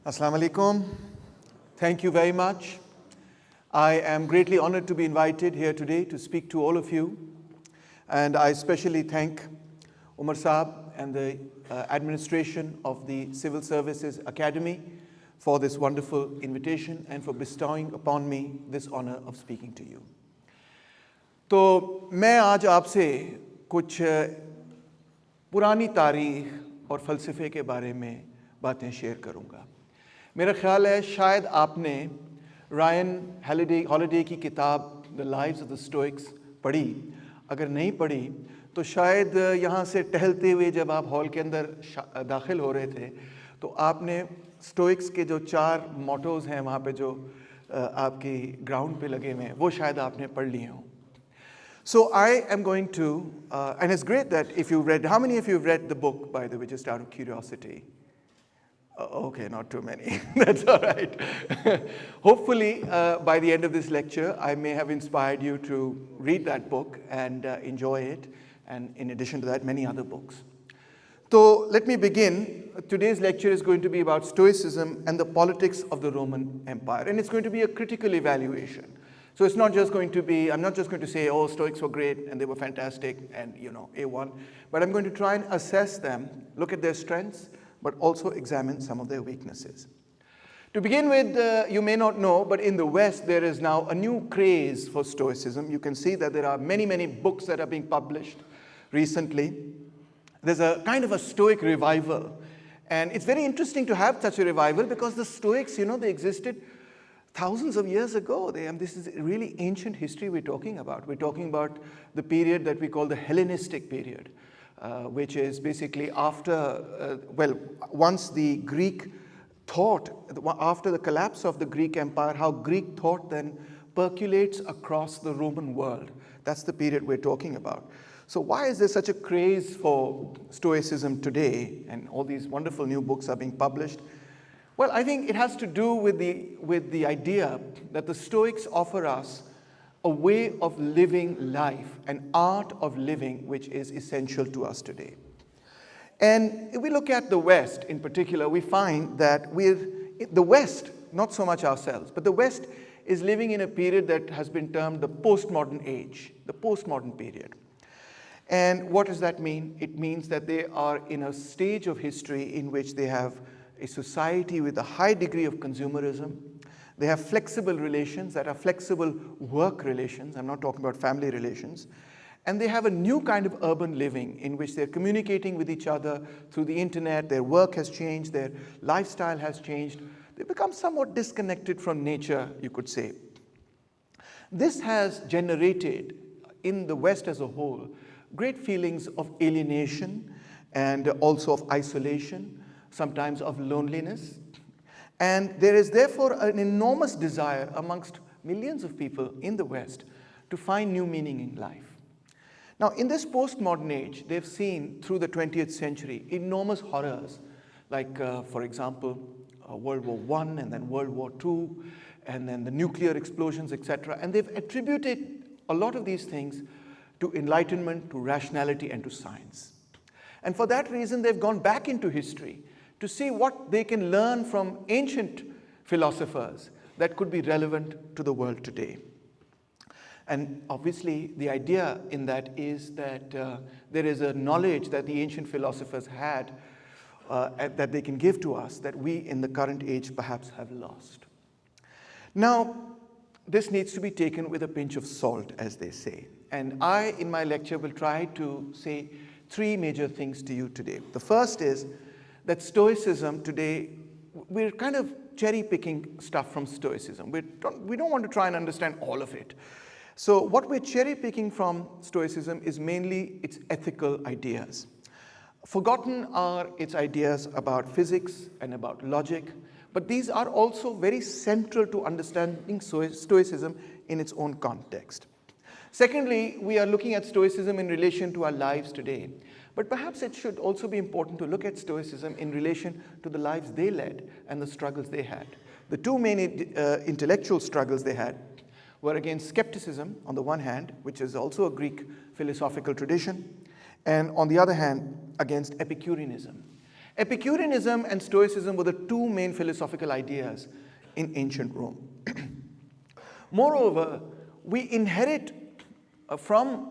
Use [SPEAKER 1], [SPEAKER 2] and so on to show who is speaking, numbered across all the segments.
[SPEAKER 1] Assalamu alaikum. Thank you very much. I am greatly honored to be invited here today to speak to all of you. And I especially thank Umar Saab and the administration of the Civil Services Academy for this wonderful invitation and for bestowing upon me this honor of speaking to you. तो मैं आज आपसे कुछ पुरानी तारीख और फ़लसफ़े के बारे में बातें शेयर करूँगा। मेरा ख्याल है शायद आपने रायन हॉलिडे की किताब the lives of the Stoics पढ़ी। अगर नहीं पढ़ी तो शायद यहाँ से टहलते हुए जब आप हॉल के अंदर दाखिल हो रहे थे तो आपने स्टोइक्स के जो 4 मोटोज़ हैं वहाँ पे जो आपकी ग्राउंड पे लगे हुए हैं वो शायद आपने पढ़ लिए हों। So I am going to, and it's great that if you've read, how many of you have read the book, by the way, just out of curiosity? Okay, not too many. That's all right. Hopefully, by the end of this lecture, I may have inspired you to read that book and enjoy it, and in addition to that, many other books. So let me begin. Today's lecture is going to be about Stoicism and the politics of the Roman Empire, and it's going to be a critical evaluation. So it's not just going to be, I'm not just going to say, oh, Stoics were great and they were fantastic and, A1, but I'm going to try and assess them, look at their strengths, but also examine some of their weaknesses. To begin with, you may not know, but in the West, there is now a new craze for Stoicism. You can see that there are many, many books that are being published recently. There's a kind of a Stoic revival. And it's very interesting to have such a revival because the Stoics, they existed thousands of years ago. This is really ancient history we're talking about. We're talking about the period that we call the Hellenistic period, which is basically after, once the Greek thought, after the collapse of the Greek Empire, how Greek thought then percolates across the Roman world. That's the period we're talking about. So why is there such a craze for Stoicism today? And all these wonderful new books are being published. Well, I think it has to do with the idea that the Stoics offer us a way of living life, an art of living, which is essential to us today. And if we look at the West in particular, we find that the West, not so much ourselves, but the West is living in a period that has been termed the postmodern age, the postmodern period. And what does that mean? It means that they are in a stage of history in which they have a society with a high degree of consumerism. They have flexible relations that are flexible work relations. I'm not talking about family relations. And they have a new kind of urban living in which they're communicating with each other through the internet. Their work has changed. Their lifestyle has changed. They become somewhat disconnected from nature, you could say. This has generated, in the West as a whole, great feelings of alienation and also of isolation, sometimes of loneliness. And there is therefore an enormous desire amongst millions of people in the West to find new meaning in life. Now, in this postmodern age, they've seen through the 20th century enormous horrors, like, for example, World War I and then World War II, and then the nuclear explosions, etc. And they've attributed a lot of these things to enlightenment, to rationality, and to science. And for that reason, they've gone back into history to see what they can learn from ancient philosophers that could be relevant to the world today. And obviously, the idea in that is that there is a knowledge that the ancient philosophers had that they can give to us that we in the current age perhaps have lost. Now, this needs to be taken with a pinch of salt, as they say. And I, in my lecture, will try to say 3 major things to you today. The first is that Stoicism today, we're kind of cherry-picking stuff from Stoicism. We don't want to try and understand all of it. So what we're cherry-picking from Stoicism is mainly its ethical ideas. Forgotten are its ideas about physics and about logic, but these are also very central to understanding Stoicism in its own context. Secondly, we are looking at Stoicism in relation to our lives today. But perhaps it should also be important to look at Stoicism in relation to the lives they led and the struggles they had. The 2 main intellectual struggles they had were against skepticism on the one hand, which is also a Greek philosophical tradition, and on the other hand, against Epicureanism. Epicureanism and Stoicism were the two main philosophical ideas in ancient Rome. Moreover, we inherit from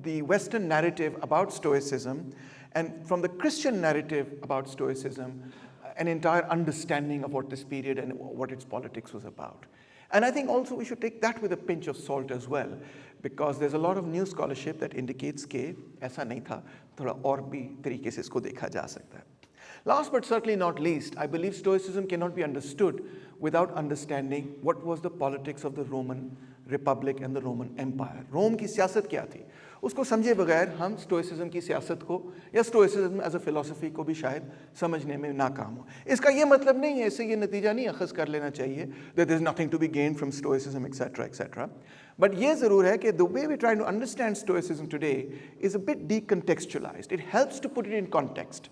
[SPEAKER 1] the Western narrative about Stoicism and from the Christian narrative about Stoicism an entire understanding of what this period and what its politics was about. And I think also we should take that with a pinch of salt as well, because there's a lot of new scholarship that indicates कि ऐसा नहीं था, थोड़ा और भी तरीके से इसको देखा जा सकता है. Last but certainly not least, I believe Stoicism cannot be understood without understanding what was the politics of the Roman Republic and the Roman Empire. Rome की सियासत क्या थी? उसको समझे बगैर हम Stoicism की सियासत को या Stoicism as a philosophy को भी शायद समझने में नाकाम हो. इसका ये मतलब नहीं है, इससे ये नतीजा नहीं अखज़ कर लेना चाहिए that there is nothing to be gained from Stoicism, etc., etc. But ये ज़रूर है कि the way we try to understand Stoicism today is a bit decontextualized. It helps to put it in context,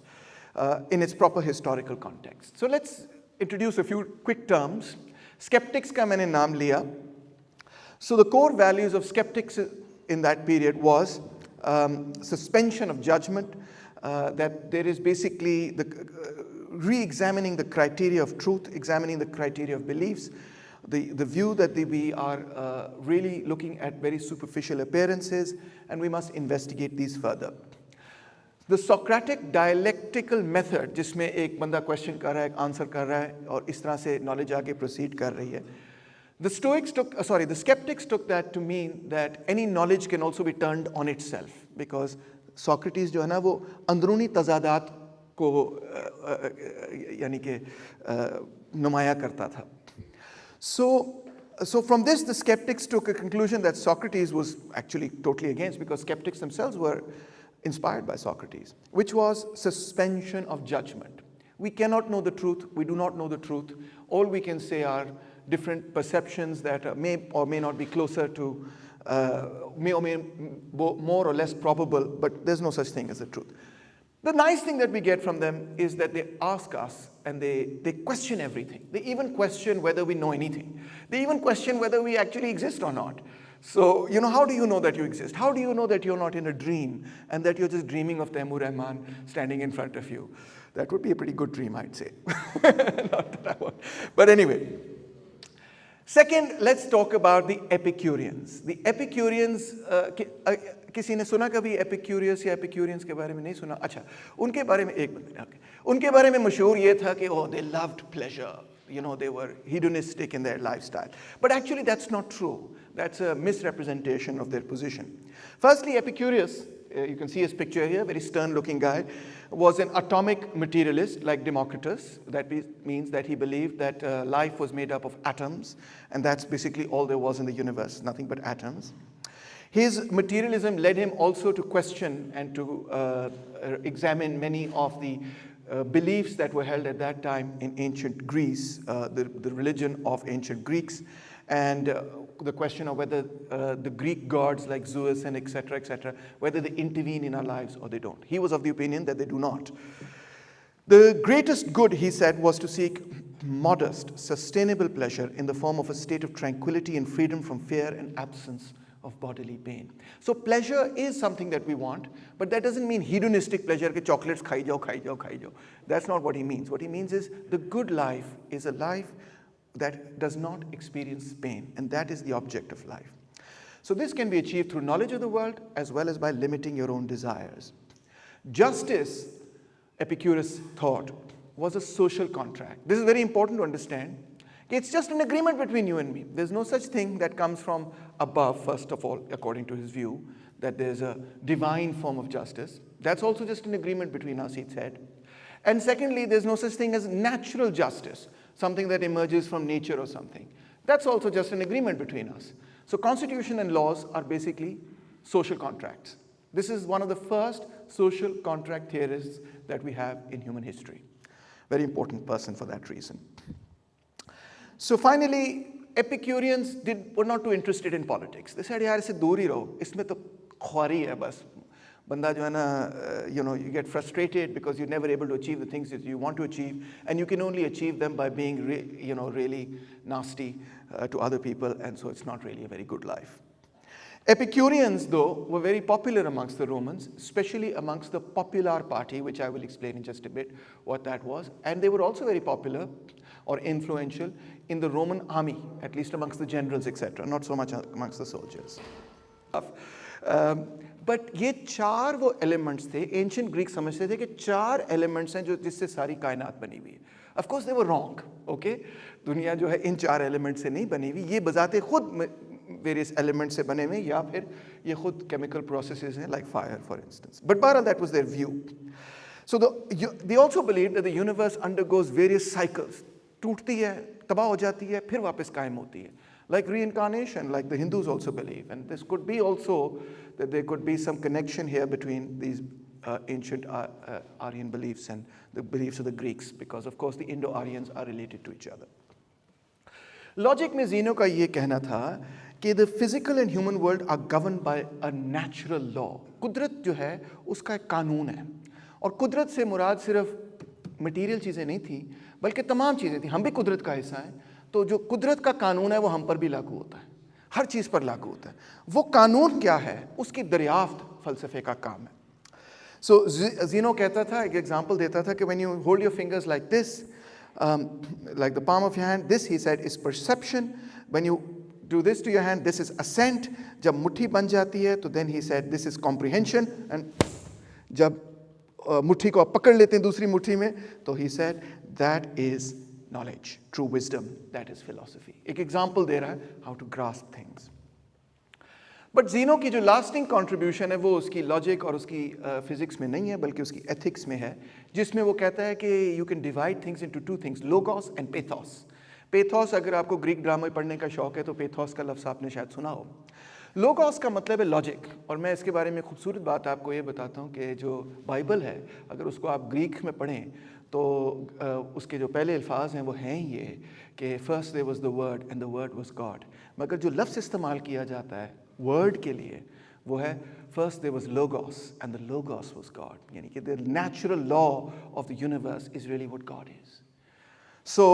[SPEAKER 1] in its proper historical context. So let's introduce a few quick terms. Skeptics का मैंने नाम लिया. So the core values of skeptics in that period was suspension of judgment, that there is basically the re-examining the criteria of truth, examining the criteria of beliefs, the view that we are really looking at very superficial appearances and we must investigate these further. The Socratic dialectical method, जिसमें एक बंदा question कर रहा है, answer कर रहा है और इस तरह से नॉलेज आगे प्रोसीड कर रही है. The skeptics took that to mean that any knowledge can also be turned on itself, because Socrates जो है ना वो अंदरूनी तजादात को यानी कि नुमाया करता था. So from this, the skeptics took a conclusion that Socrates was actually totally against, because skeptics themselves were inspired by Socrates, which was suspension of judgment. We cannot know the truth. We do not know the truth. All we can say are different perceptions that may or may not be closer to, may or may more or less probable, but there's no such thing as the truth. The nice thing that we get from them is that they ask us and they question everything. They even question whether we know anything. They even question whether we actually exist or not. So, how do you know that you exist? How do you know that you're not in a dream and that you're just dreaming of Taimur Rahman standing in front of you? That would be a pretty good dream, I'd say. Not that I want. But anyway. Second, let's talk about the Epicureans. The Epicureans, किसी ने सुना कभी Epicurus या Epicureans के बारे में नहीं सुना? अच्छा, उनके बारे में एक बंदे, उनके बारे में मशहूर ये था कि they loved pleasure. They were hedonistic in their lifestyle. But actually that's not true. That's a misrepresentation of their position. Firstly, Epicurus, you can see his picture here, very stern-looking guy, was an atomic materialist like Democritus. That means that he believed that life was made up of atoms, and that's basically all there was in the universe, nothing but atoms. His materialism led him also to question and to examine many of the beliefs that were held at that time in ancient Greece, the religion of ancient Greeks, and the question of whether the Greek gods like Zeus and etc., whether they intervene in our lives or they don't. He was of the opinion that they do not. The greatest good, he said, was to seek modest, sustainable pleasure in the form of a state of tranquility and freedom from fear and absence of bodily pain. So pleasure is something that we want, but that doesn't mean hedonistic pleasure, ke chocolates khai jao. That's not what he means. What he means is the good life is a life that does not experience pain, and that is the object of life. So this can be achieved through knowledge of the world as well as by limiting your own desires. Justice, Epicurus thought, was a social contract. This is very important to understand. It's just an agreement between you and me. There's no such thing that comes from above, first of all, according to his view, that there's a divine form of justice. That's also just an agreement between us, he said. And secondly, there's no such thing as natural justice, something that emerges from nature or something. That's also just an agreement between us. So constitution and laws are basically social contracts. This is one of the first social contract theorists that we have in human history. Very important person for that reason. So finally, Epicureans were not too interested in politics. They said, yaar, isse dur hi raho, isme to khwari hai bas. Banda jo hai na, you get frustrated because you're never able to achieve the things that you want to achieve, and you can only achieve them by being really nasty to other people, and so it's not really a very good life. Epicureans, though, were very popular amongst the Romans, especially amongst the popular party, which I will explain in just a bit what that was. And they were also very popular or influential in the Roman army, at least amongst the generals, etc., not so much amongst the soldiers. But ये चार वो elements थे, ancient Greek समझते थे कि चार elements हैं जो जिससे सारी कायनात बनी हुई है. Of course they were wrong, okay? दुनिया जो है इन चार elements से नहीं बनी हुई, ये बजाते खुद various elements से बने हुए या फिर ये खुद chemical processes हैं, like fire for instance. But bihar that was their view. So they also believed that the universe undergoes various cycles. टूटती है, तबाह हो जाती है, फिर वापस कायम होती है. Like reincarnation, like the Hindus also believe. And this could be also that there could be some connection here between these ancient Aryan beliefs and the beliefs of the Greeks, because of course the Indo-Aryans are related to each other. Logic में Zeno का ये कहना था कि the physical and human world are governed by a natural law. कुदरत जो है उसका एक कानून है, और कुदरत से मुराद सिर्फ मटीरियल चीज़ें नहीं थी, बल्कि तमाम चीज़ें थी. हम भी कुदरत का हिस्सा हैं, तो जो कुदरत का कानून है वो हम पर भी लागू होता है, हर चीज़ पर लागू होता है. वो कानून क्या है उसकी दरियाफ्त फ़लसफ़े का काम है. सो ज़ीनो कहता था, एक एग्जांपल देता था कि when you hold your fingers like this, like the palm of your hand, this he said is perception. When you do this to your hand, this is assent. जब मुट्ठी बन जाती है तो then he said this is comprehension. And जब मुट्ठी को आप पकड़ लेते हैं दूसरी मुट्ठी में, तो he said that is knowledge, true wisdom, that is philosophy. एक example दे रहा है how to grasp things. But Zeno की जो लास्टिंग कंट्रीब्यूशन है वो उसकी लॉजिक और उसकी फिजिक्स में नहीं है, बल्कि उसकी एथिक्स में है, जिसमें वो कहता है कि you can divide things into two things, logos and pathos. Pathos, अगर आपको ग्रीक ड्रामा पढ़ने का शौक है तो पेथोस का लफ्ज़ आपने शायद सुना हो. लोगोस का मतलब है लॉजिक, और मैं इसके बारे में खूबसूरत बात आपको ये बताता हूँ कि जो बाइबल है अगर उसको आप ग्रीक में पढ़ें तो उसके जो पहले अल्फाज हैं वो हैं ये कि first there was the word and the word was God. मगर जो लफ्ज़ इस्तेमाल किया जाता है वर्ड के लिए वो है first there was logos and the logos was God, यानी कि the natural law of the universe is really what God is. So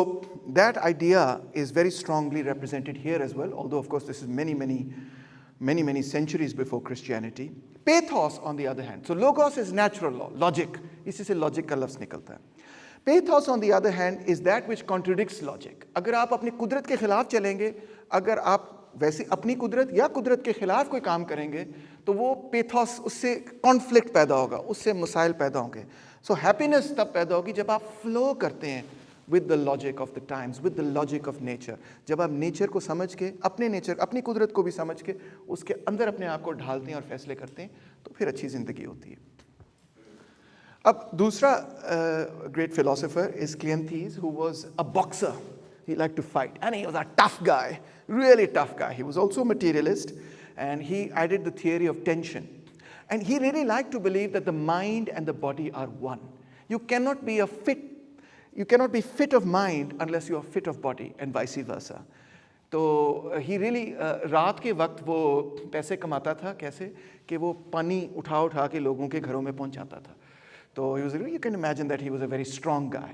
[SPEAKER 1] that idea is very strongly represented here as well, although of course this is many centuries before Christianity. Pathos on the other hand, so logos is natural law, logic, इसी से logic का लफ्ज़ निकलता है. Pathos on the other hand is that which contradicts logic. अगर आप अपनी कुदरत के खिलाफ चलेंगे, अगर आप वैसे अपनी कुदरत या कुदरत के खिलाफ कोई काम करेंगे तो वो पेथोस, उससे कॉन्फ्लिक्ट पैदा होगा, उससे मसाइल पैदा होंगे. सो हैप्पीनेस तब पैदा होगी जब आप फ्लो करते हैं with the logic of the times, with the logic of nature. जब आप नेचर को समझ के, अपने नेचर, अपनी कुदरत को भी समझ के उसके अंदर अपने आप को ढालते हैं और फैसले करते हैं, तो फिर अच्छी ज़िंदगी होती है. अब दूसरा great philosopher is Cleanthes, who was a boxer. He liked to fight, and he was a tough guy, really tough guy. He was also a materialist, and he added the theory of tension. And he really liked to believe that the mind and the body are one. You cannot be fit of mind unless you are fit of body, and vice versa. तो he really रात के वक्त वो पैसे कमाता था कैसे कि वो पानी उठा के लोगों के घरों में पहुंचाता था. तो you can imagine that he was a very strong guy.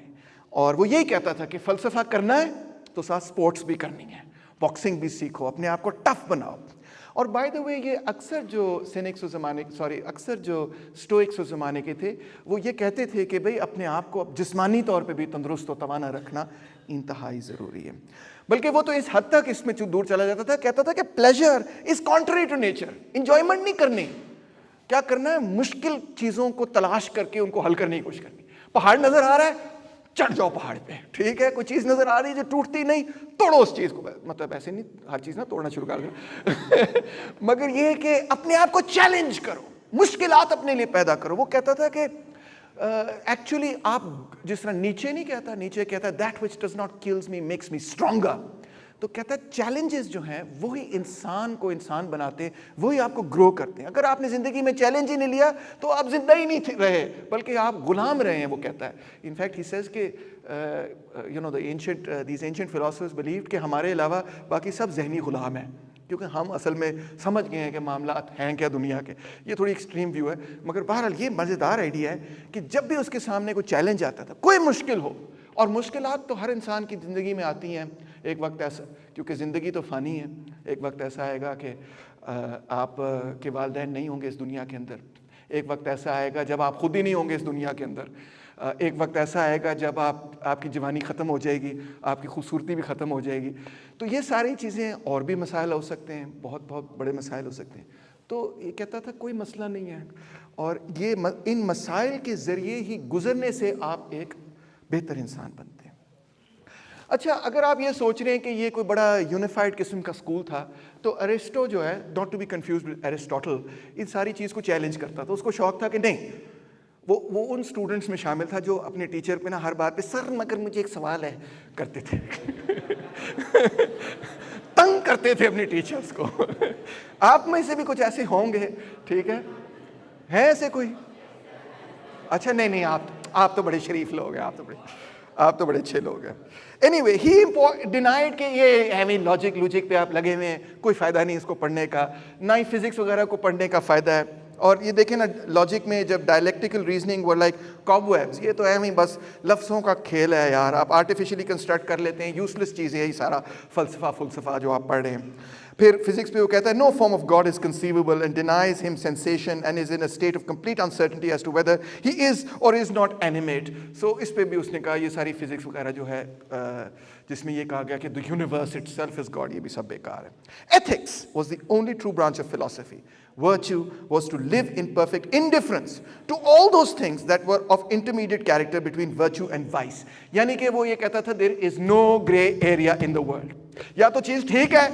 [SPEAKER 1] और वो यही कहता था कि फ़लसफ़ा करना है तो साथ स्पोर्ट्स भी करनी है, बॉक्सिंग भी सीखो, अपने आप को टफ बनाओ. और बाय द वे ये अक्सर जो अक्सर जो स्टोइक्स उस ज़माने के थे वो ये कहते थे कि भाई अपने आप को जिस्मानी तौर पे भी तंदुरुस्त और तवाना रखना इंतहाई ज़रूरी है. बल्कि वो तो इस हद तक इसमें दूर चला जाता था, कहता था कि pleasure is contrary to nature. Enjoyment नहीं करनी, क्या करना है, मुश्किल चीज़ों को तलाश करके उनको हल करने की कोशिश करनी. पहाड़ नज़र आ रहा है, चढ़ जाओ पहाड़ पे, ठीक है. कोई चीज़ नज़र आ रही है जो टूटती नहीं, तोड़ो उस चीज़ को. मतलब ऐसे नहीं हर चीज़ ना तोड़ना शुरू कर दो मगर ये है कि अपने आप को चैलेंज करो, मुश्किलात अपने लिए पैदा करो. वो कहता था कि एक्चुअली आप जिस तरह नीचे नहीं कहता, नीचे कहता that which does not kills me makes me stronger. तो कहता है चैलेंजेस जो हैं वही इंसान को इंसान बनाते हैं, वही आपको ग्रो करते हैं. अगर आपने ज़िंदगी में चैलेंज ही नहीं लिया तो आप जिंदा ही नहीं रहे, बल्कि आप गुलाम रहे हैं. वो कहता है इनफैक्ट ही सेज कि दीज एंशिएंट फिलोसफर्स बिलीव्ड कि हमारे अलावा बाकी सब जहनी गुलाम हैं, क्योंकि हम असल में समझ गए हैं कि मामलात हैं क्या दुनिया के. ये थोड़ी एक्सट्रीम व्यू है, मगर बहरहाल ये मज़ेदार आइडिया है कि जब भी उसके सामने कोई चैलेंज आता था, कोई मुश्किल हो, और मुश्किलात तो हर इंसान की ज़िंदगी में आती हैं, एक वक्त ऐसा, क्योंकि ज़िंदगी तो फ़ानी है, एक वक्त ऐसा आएगा कि आप के वालिदैन नहीं होंगे इस दुनिया के अंदर, एक वक्त ऐसा आएगा जब आप खुद ही नहीं होंगे इस दुनिया के अंदर, एक वक्त ऐसा आएगा जब आपकी जवानी ख़त्म हो जाएगी, आपकी खूबसूरती भी ख़त्म हो जाएगी। तो ये सारी चीज़ें, और भी मसाइल हो सकते हैं, बहुत बहुत बड़े मसाइल हो सकते हैं। तो ये कहता था कोई मसला नहीं है, और ये इन मसाइल के ज़रिए ही गुज़रने से आप एक बेहतर इंसान बनते हैं। अच्छा, अगर आप ये सोच रहे हैं कि ये कोई बड़ा यूनिफाइड किस्म का स्कूल था, तो अरिस्टो जो है, not to be confused with Aristotle, इन सारी चीज़ को चैलेंज करता था। उसको शौक था कि नहीं, वो उन स्टूडेंट्स में शामिल था जो अपने टीचर पे ना हर बात पे सर मगर मुझे एक सवाल है करते थे तंग करते थे अपने टीचर्स को। आप में से भी कुछ ऐसे होंगे, ठीक है ऐसे कोई? अच्छा नहीं, आप तो बड़े शरीफ लोग हैं, आप तो बड़े अच्छे लोग हैं। एनीवे, ही डिनाइड कि ये हैवी लॉजिक पे आप लगे हुए हैं, कोई फ़ायदा नहीं इसको पढ़ने का, ना ही फिजिक्स वगैरह को पढ़ने का फ़ायदा है। और ये देखें ना, लॉजिक में जब dialectical reasoning were like cobwebs, ये तो है ही बस लफ्ज़ों का खेल है यार, आप आर्टिफिशियली कंस्ट्रक्ट कर लेते हैं, यूजलेस चीज़ है ये सारा फलसफा जो आप पढ़ रहे हैं। फिर फिजिक्स पे वो कहता है no form of God is conceivable and denies him sensation and is in a state of complete uncertainty as to whether he is और इज नॉट एनिमेट। सो इस पे भी उसने कहा ये सारी फिजिक्स वगैरह जो है जिसमें ये कहा गया कि the universe itself is God, ये भी सब बेकार है। Ethics was the only true branch of philosophy. Virtue was to live in perfect indifference to all those things that were of intermediate character between virtue and vice. यानी कि वो ये कहता था there is no gray area in the world. या तो चीज़ ठीक है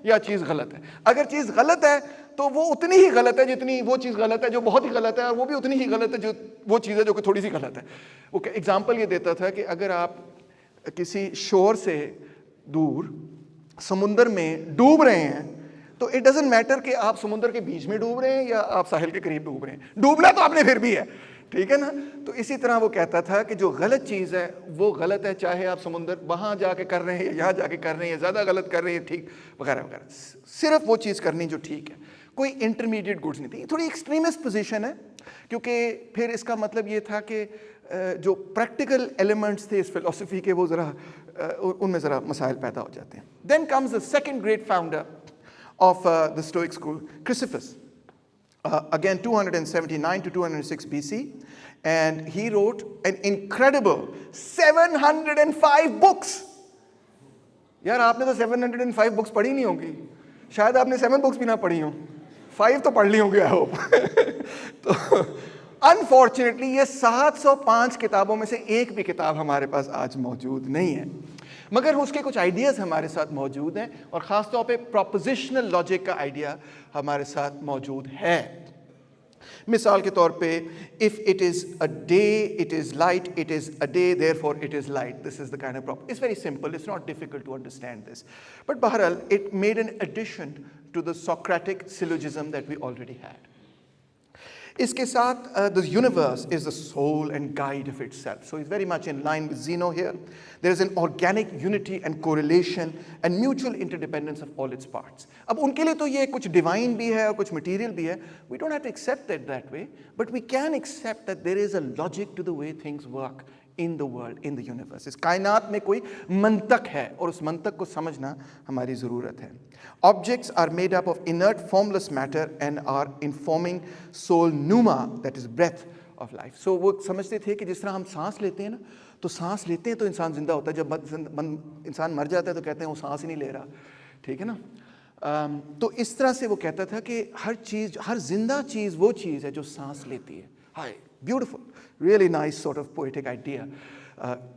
[SPEAKER 1] या चीज़ गलत है। अगर चीज़ गलत है तो वो उतनी ही गलत है जितनी वो चीज़ गलत है जो बहुत ही गलत है, और वो भी उतनी ही गलत है जो वो चीज़ है जो कि थोड़ी सी गलत है। वो एग्जाम्पल ये देता था कि अगर आप किसी शोर से दूर समुंदर में डूब रहे हैं तो इट डजंट मैटर कि आप समुद्र के बीच में डूब रहे हैं या आप साहिल के करीब डूब रहे हैं, डूबना तो आपने फिर भी है, ठीक है ना। तो इसी तरह वो कहता था कि जो गलत चीज़ है वो गलत है, चाहे आप समुद्र वहाँ जाके कर रहे हैं या यहाँ जाके कर रहे हैं, ज़्यादा गलत कर रहे हैं, ठीक वगैरह वगैरह, सिर्फ वो चीज़ करनी जो ठीक है, कोई इंटरमीडिएट गुड्स नहीं थी। थोड़ी एक्सट्रीमिस्ट पोजीशन है, क्योंकि फिर इसका मतलब ये था कि जो प्रैक्टिकल एलिमेंट्स थे इस फिलॉसफी के वो ज़रा उनमें ज़रा मसाइल पैदा हो जाते हैं। Then comes the second great founder of the Stoic school, Chrysippus, again 279 to 206 BC, and he wrote an incredible 705 books. यार आपने तो 705 बुक्स पढ़ी नहीं होंगी, शायद आपने 7 बुक्स भी ना पढ़ी हो, 5 तो पढ़ ली होंगी आई होप। तो अनफॉर्चुनेटली ये 705 किताबों में से एक भी किताब हमारे पास आज मौजूद नहीं है, मगर उसके कुछ आइडियाज़ हमारे साथ मौजूद हैं, और ख़ास तौर पे प्रोपोजिशनल लॉजिक का आइडिया हमारे साथ मौजूद है। मिसाल के तौर पे, if it is a day it is light, it is a day therefore it is light, this is the kind of prop. It's very simple, it's not difficult to understand this, but बहरहाल it made an addition to the Socratic syllogism that we already had. इसके साथ the universe is the soul and guide of itself. So it's very much in line with Zeno here. There is an organic unity and correlation and mutual interdependence of all its parts. अब उनके लिए तो ये कुछ divine भी है और कुछ material भी है. We don't have to accept it that way, but we can accept that there is a logic to the way things work in the world, in the universe. इस कायनात में कोई मंतक है और उस मंतक को समझना हमारी ज़रूरत है. Objects are made up of inert formless matter and are informing soul pneuma, that is breath of life. So वो समझते थे कि जिस तरह हम सांस लेते हैं ना, तो सांस लेते हैं तो इंसान जिंदा होता है, जब इंसान मर जाता है तो कहते हैं वो सांस ही नहीं ले रहा, ठीक है ना। तो इस तरह से वो कहता था कि हर चीज़, हर जिंदा चीज़ वो चीज़ है जो सांस लेती है. हाय beautiful, really nice sort of poetic idea.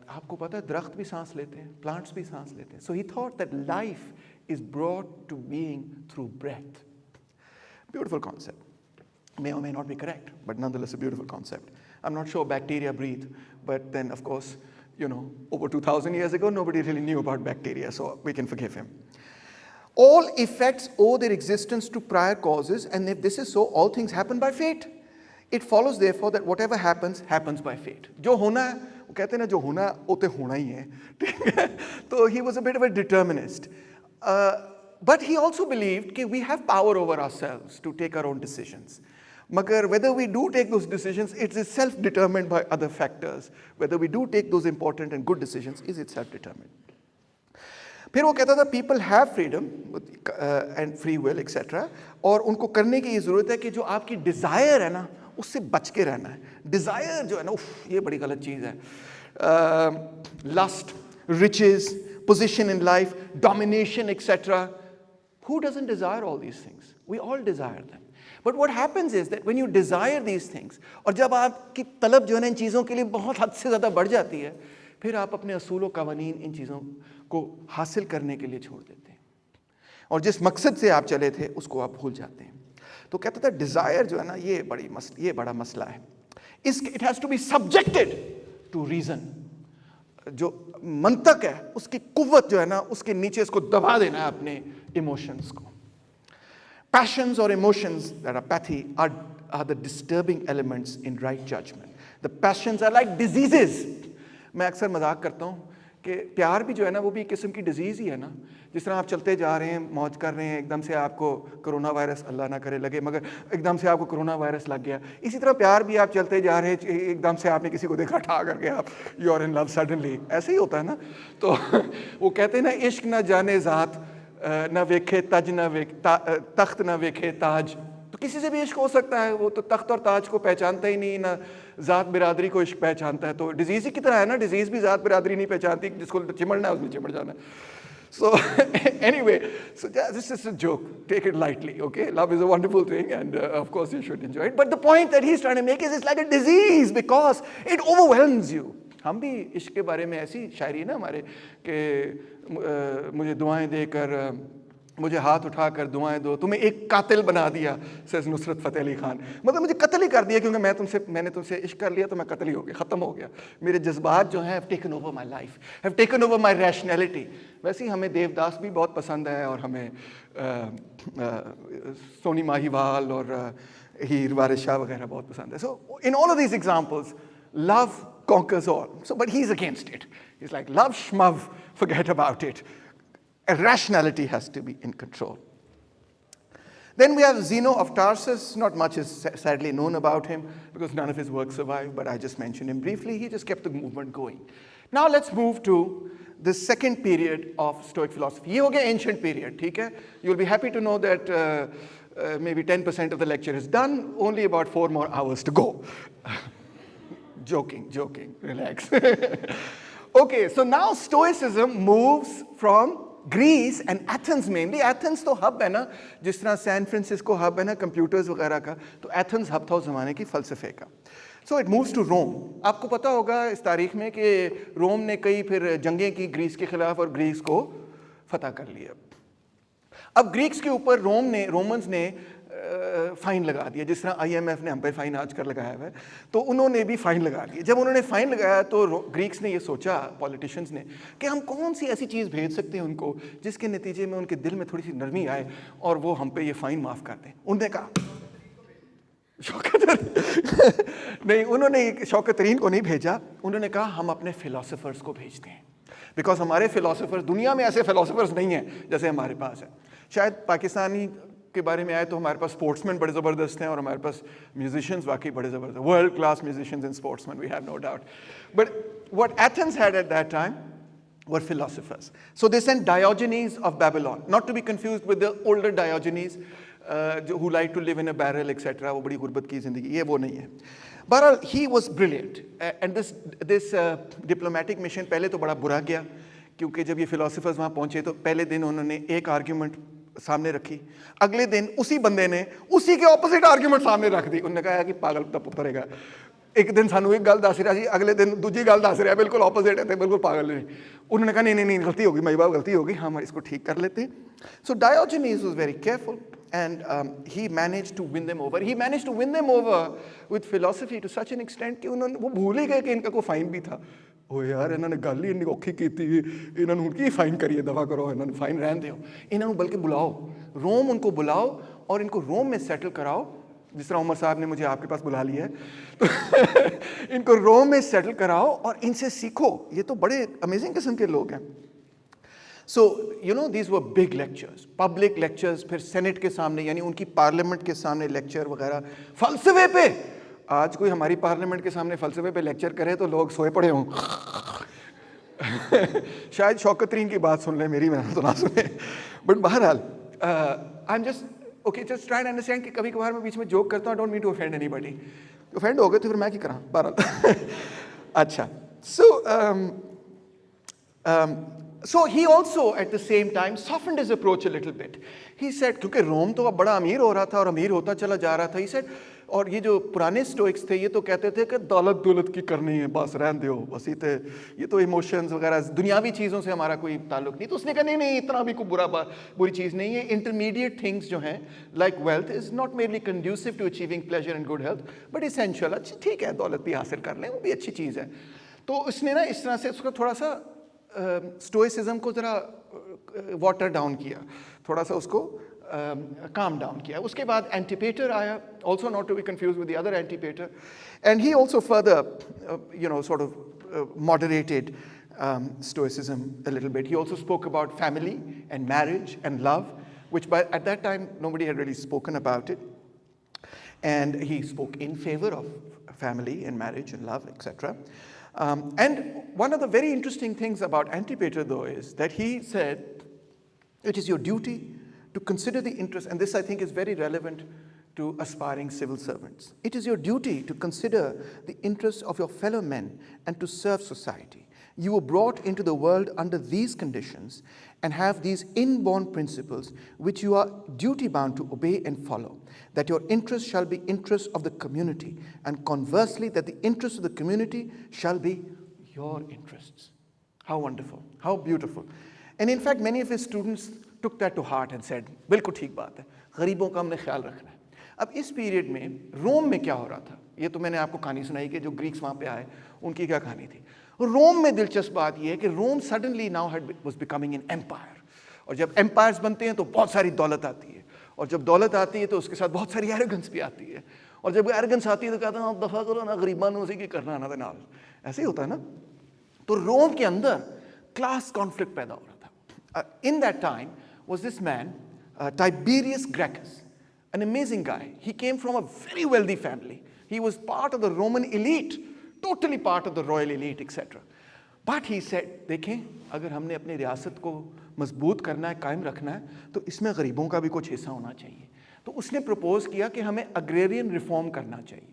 [SPEAKER 1] आपको पता है दरख्त भी सांस लेते हैं, प्लांट्स भी सांस लेते हैं. So he thought that life is brought to being through breath. Beautiful concept. May or may not be correct, but nonetheless a beautiful concept. I'm not sure bacteria breathe, but then of course, you know, over 2,000 years ago, nobody really knew about bacteria, so we can forgive him. All effects owe their existence to prior causes, and if this is so, all things happen by fate. It follows therefore that whatever happens, happens by fate. जो होना है, वो कहते हैं ना जो होना है, वो तो होना ही है, ठीक है? तो he was a bit of a determinist. But he also believed that we have power over ourselves to take our own decisions. Magar whether we do take those decisions, it is self-determined by other factors. Whether we do take those important and good decisions is itself determined. फिर वो कहता था people have freedom and free will etcetera, और उनको करने की ये ज़रूरत है कि जो आपकी डिज़ायर है ना उससे बच के रहना है। डिज़ायर जो है ना, ये बड़ी गलत चीज़ है। Lust, riches, position in life, domination, etc. Who doesn't desire all these things? We all desire them. But what happens is that when you desire these things, और जब आपकी तलब जो है ना इन चीज़ों के लिए बहुत हद से ज़्यादा बढ़ जाती है, फिर आप अपने असूल व कवानीन इन चीज़ों को हासिल करने के लिए छोड़ देते हैं, और जिस मकसद से आप चले थे उसको आप भूल जाते हैं। तो कहता था डिज़ायर जो है ना ये बड़ा मसला है। It has to be subjected to reason. जो मंतक है उसकी कुव्वत जो है ना उसके नीचे इसको दबा देना है अपने इमोशंस को। Passions or emotions that are pathy are the disturbing elements in right judgment. The passions are like diseases. मैं अक्सर मजाक करता हूँ कि प्यार भी जो है ना वो भी एक किस्म की डिजीज़ ही है ना। जिस तरह आप चलते जा रहे हैं, मौज कर रहे हैं, एकदम से आपको कोरोना वायरस, अल्लाह ना करे लगे, मगर एकदम से आपको कोरोना वायरस लग गया। इसी तरह प्यार भी, आप चलते जा रहे हैं, एकदम से आपने किसी को देखा, ठा करके आप you are in love suddenly, ऐसे ही होता है ना। तो वो कहते हैं ना, इश्क ना जाने ज़ात न वेखे तज न तख्त न वेखे ताज। तो किसी से भी इश्क हो सकता है, वो तो तख्त और ताज को पहचानता ही नहीं, ना ज़ात बिरादरी को इश्क पहचानता है। तो डिजीज़ ही की तरह है ना, डिजीज़ भी ज़ात बिरादरी नहीं पहचानती, जिसको चिमड़ना है उसमें चिमड़ जाना है। So anyway, so this is a joke, take it lightly, okay? Love is a wonderful thing, and of course you should enjoy it, but the point that he's trying to make is it's like a disease because it overwhelms you. हम भी इश्क के बारे में ऐसी शायरी है ना हमारे कि मुझे दुआएं देकर, मुझे हाथ उठाकर दुआएं दो, तुम्हें एक कातिल बना दिया, सेज़ नुसरत फ़तेह अली खान। मतलब मुझे कत्ल ही कर दिया, क्योंकि मैंने तुमसे इश्क कर लिया तो मैं कत्ल ही हो गया, ख़त्म हो गया। मेरे जज्बात जो हैं have taken over my life, have taken over my rationality. वैसे ही हमें देवदास भी बहुत पसंद है, और हमें सोनी माहीवाल और हीर वारिस शाह वगैरह बहुत पसंद है। So in all of these examples love conquers all. So, but he's against it. He's like, love shmuv, forget about it. Rationality has to be in control. Then we have Zeno of Tarsus. Not much is sadly known about him because none of his works survive, but I just mentioned him briefly. He just kept the movement going. Now let's move to the second period of Stoic philosophy. Ye ho gaya ancient period, theek hai? You'll be happy to know that maybe 10% of the lecture is done, only about 4 more hours to go. Joking, relax. Okay, so now Stoicism moves from Greece and Athens mainly. Athens तो hub है ना, जिस तरह San Francisco hub है ना computers वगैरह का, तो एथेंस हब था उस ज़माने की फ़लसफ़े का। So it moves to Rome. आपको पता होगा इस तारीख में कि रोम ने कई फिर जंगें की ग्रीस के ख़िलाफ़ और ग्रीस को फतह कर लिया। अब ग्रीक्स के ऊपर रोमन्स ने फ़ाइन लगा दिया, जिस तरह IMF ने हम पे फ़ाइन आजकल लगाया हुआ है, तो उन्होंने भी फ़ाइन लगा दिया। जब उन्होंने फ़ाइन लगाया तो ग्रीक्स ने ये सोचा, पॉलिटिशियंस ने, कि हम कौन सी ऐसी चीज़ भेज सकते हैं उनको जिसके नतीजे में उनके दिल में थोड़ी सी नरमी आए और वो हम पे ये फ़ाइन माफ़ कर दें। उन्होंने कहा नहीं, उन्होंने शौकत तरीन को नहीं भेजा, उन्होंने कहा हम अपने फ़िलासफ़र्स को भेजते हैं, बिकॉज हमारे फ़िलासफ़र्स, दुनिया में ऐसे फ़िलासफ़र्स नहीं हैं जैसे हमारे पास है। शायद पाकिस्तानी के बारे में आए तो हमारे पास स्पोर्ट्समैन बड़े ज़बरदस्त हैं और हमारे पास म्यूजिशियंस वाकई बड़े ज़बरदस्त, world class musicians and sportsman, we have no doubt. But what Athens had at that time were philosophers. So they sent Diogenes of Babylon, not to be confused with the older Diogenes who like to live in a barrel, etc. वो बड़ी गुर्बत की ज़िंदगी, ये वो नहीं है। बहरहाल he was brilliant, and this diplomatic mission पहले तो बड़ा बुरा गया, क्योंकि जब ये philosophers वहाँ पहुँचे तो पहले दिन उन्होंने एक आर्ग्यूमेंट सामने रखी, अगले दिन उसी बंदे ने उसी के ऑपोजिट आर्ग्यूमेंट सामने रख दी। उन्होंने कहा कि पागल दा पुत्तर हैगा, एक दिन सानू एक गल दस रहा जी, अगले दिन दूजी गल दस रहा, बिल्कुल ऑपोजिट है, बिल्कुल पागल है। उन्होंने कहा नहीं गलती होगी, मेरी बात गलती होगी, हम इसको ठीक कर लेते हैं। सो Diogenes was very careful and he managed to win them over. He managed to win them over with philosophy to such an extent कि उन्होंने वो भूल ही गए कि इनका कोई फाइन भी था। ओ यार इन्होंने गल ही इन्नी औखी की थी, इन्होंने उनकी फाइन करिए, दफा करो, इन्होंने फाइन रहन दो, इन्होंने बल्कि बुलाओ रोम, उनको बुलाओ और इनको रोम में सेटल कराओ, जिस तरह उमर साहब ने मुझे आपके पास बुला लिया है, तो इनको रोम में सेटल कराओ और इनसे सीखो। ये तो बड़े अमेजिंग किस्म के लोग हैं। So you know these were big lectures, public lectures, फिर सेनेट के सामने यानी उनकी पार्लियामेंट के सामने लेक्चर वगैरह फ़लसफ़े पे। आज कोई हमारी पार्लियामेंट के सामने फ़लसफ़े पे लेक्चर करे तो लोग सोए पड़े हों। शायद शौकत तरीन की बात सुन लें, मेरी मैंने तो ना सुने, बट बहरहाल I am just okay, just try and understand कि कभी कभार मैं बीच में जोक करता हूँ, don't mean to offend anybody, offend हो गए तो फिर मैं क्या करा, बहरहाल अच्छा. So he also at the same time softened his approach a little bit. He said, क्योंकि रोम तो अब बड़ा अमीर हो रहा था और अमीर होता चला जा रहा था, he said, और ये जो पुराने स्टोइक्स थे ये तो कहते थे कि दौलत की करनी है, बस रहन दो, बस ये तो इमोशंस वगैरह दुनियावी चीज़ों से हमारा कोई ताल्लुक नहीं. तो उसने कहा नहीं इतना भी कोई बुरी चीज़ नहीं है. इंटरमीडिएट थिंग्स जो हैं like wealth is not merely conducive to achieving pleasure and good health but essential. अच्छा ठीक है, दौलत भी हासिल कर लें, वो भी अच्छी चीज़ है. तो उसने ना इस तरह से उसका थोड़ा सा स्टोइसिज्म को ज़रा वाटर डाउन किया, थोड़ा सा उसको calm down किया. उसके बाद एंटीपेटर आया, also not to be confused with the other antipater, and he also further sort of moderated Stoicism a little bit. He also spoke about family and marriage and love, which at that time nobody had really spoken about it, and he spoke in favor of family and marriage and love, etc. And one of the very interesting things about Antipater, though, is that he said, it is your duty to consider the interest, and this I think is very relevant to aspiring civil servants. It is your duty to consider the interests of your fellow men and to serve society. You were brought into the world under these conditions and have these inborn principles which you are duty-bound to obey and follow, that your interests shall be interests of the community, and conversely, that the interests of the community shall be your interests. How wonderful, how beautiful. And in fact, many of his students took that to heart and said, बिल्कुल ठीक बात है, गरीबों का हमने ख्याल रखना है. अब इस पीरियड में रोम में क्या हो रहा था, ये तो मैंने आपको कहानी सुनाई कि जो ग्रीक्स वहाँ पे आए उनकी क्या कहानी थी. रोम में दिलचस्प बात यह है कि Rome suddenly now was becoming an empire, और जब एम्पायर्स बनते हैं तो बहुत सारी दौलत आती है, और जब दौलत आती है तो उसके साथ बहुत सारी एरोगेंस भी आती है, और जब एरोगेंस आती है तो कहते हैं आप दफा करो ना, गरीबान उसी की करना ना नाल, ऐसे ही होता है ना. तो रोम के अंदर क्लास कॉन्फ्लिक्ट पैदा हो रहा था. In that time was this man, Tiberius Gracchus, an amazing guy. He came from a very wealthy family. He was part of the Roman elite, totally part of the royal elite, etc. But he said, देखें, अगर हमने अपनी रियासत को मजबूत करना है, कायम रखना है, तो इसमें गरीबों का भी कुछ हिस्सा होना चाहिए. तो उसने प्रपोज किया कि हमें अग्रेरियन रिफॉर्म करना चाहिए,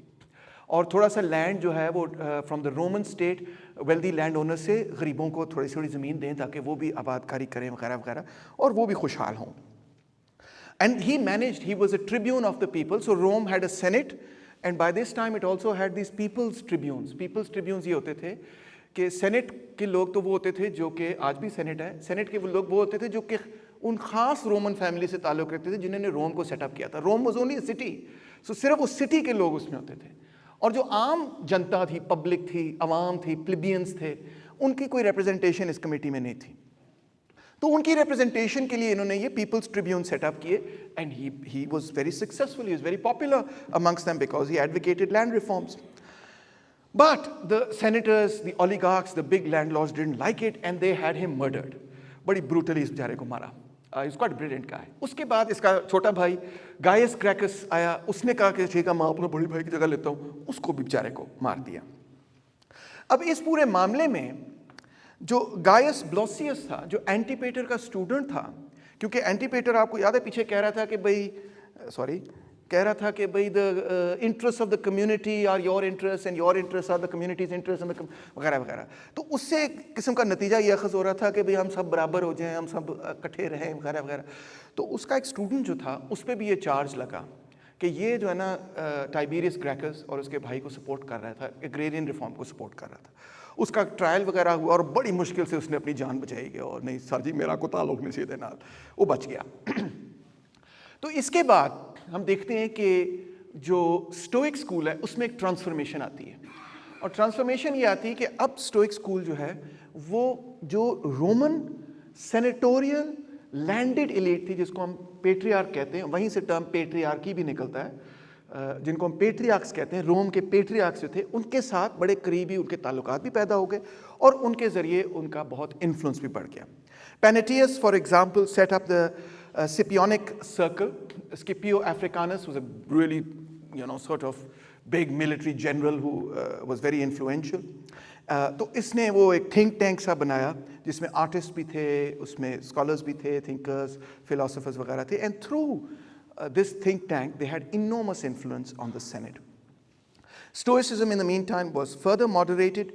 [SPEAKER 1] और थोड़ा सा लैंड जो है वो from the Roman state wealthy land owner से गरीबों को थोड़ी थोड़ी ज़मीन दें ताकि वो भी आबादकारी करें वगैरह वगैरह, और वो भी खुशहाल हों. And he managed, he was a tribune of the people. So Rome had a senate, and by this time it also had this people's tribunes. People's tribunes ये होते थे कि सेनेट के लोग तो वो होते थे जो कि आज भी सेनेट है, सेनेट के वो लोग वो होते थे जो कि उन खास रोमन फैमिली से ताल्लुक़ रखते थे जिन्होंने रोम को सेटअप किया था. Rome was only a city, so सिर्फ उस सिटी के लोग उसमें होते थे, और जो आम जनता थी, पब्लिक थी, अवाम थी, प्लिबियंस थे, उनकी कोई रिप्रेजेंटेशन इस कमेटी में नहीं थी. तो उनकी रिप्रेजेंटेशन के लिए इन्होंने ये पीपल्स ट्रिब्यून सेटअप किए, and he was very successful, he was very popular amongst them because he advocated land reforms. But the senators, the oligarchs, the big landlords didn't like it, and they had him murdered. बड़ी brutally इस बेचारे को मारा. He's quite a brilliant guy. उसके बाद इसका छोटा भाई गायस क्रैकस आया, उसने कहा कि ठीक है मैं अपने बड़े भाई की जगह लेता हूँ, उसको भी बेचारे को मार दिया. अब इस पूरे मामले में जो गायस ब्लोसियस था, जो एंटीपेटर का स्टूडेंट था, क्योंकि एंटीपेटर आपको याद है पीछे कह रहा था कि भाई the interest of the community are your interest and your interest are the community's interest वगैरह वगैरह. तो उससे किस्म का नतीजा ये अखज़ हो रहा था कि भाई हम सब बराबर हो जाएं, हम सब इकट्ठे रहें वगैरह वगैरह. तो उसका एक स्टूडेंट जो था उस पर भी ये चार्ज लगा कि ये जो है ना टाइबेरियस ग्रैकस और उसके भाई को सपोर्ट कर रहा था, एग्रेरियन रिफॉर्म को सपोर्ट कर रहा था. उसका ट्रायल वगैरह हुआ और बड़ी मुश्किल से उसने अपनी जान बचाई गया, और नहीं सर जी मेरा को ताल्लुक नहीं सीधे नाल, वो बच गया. तो इसके बाद हम देखते हैं कि जो स्टोइक स्कूल है उसमें एक ट्रांसफॉर्मेशन आती है, और ट्रांसफॉर्मेशन ये आती है कि अब स्टोइक स्कूल जो है वो जो रोमन सेनेटोरियल लैंडेड एलीट थी, जिसको हम पेट्रियार्क कहते हैं, वहीं से टर्म पेट्रियार्की भी निकलता है, जिनको हम पेट्रियार्क्स कहते हैं, रोम के पेट्रियार्क्स जो थे उनके साथ बड़े करीबी उनके ताल्लुकात भी पैदा हो गए, और उनके ज़रिए उनका बहुत इन्फ्लुएंस भी बढ़ गया. Panaetius, for example, set up the Scipionic circle. Scipio Africanus was a really, sort of big military general who was very influential. तो इसने वो एक थिंक टैंक सा बनाया जिसमें आर्टिस्ट भी थे, उसमें स्कॉलर्स भी थे, थिंकर्स, फिलोसोफर्स वगैरह थे, and through this think tank they had enormous influence on the Senate. Stoicism in the meantime was further moderated.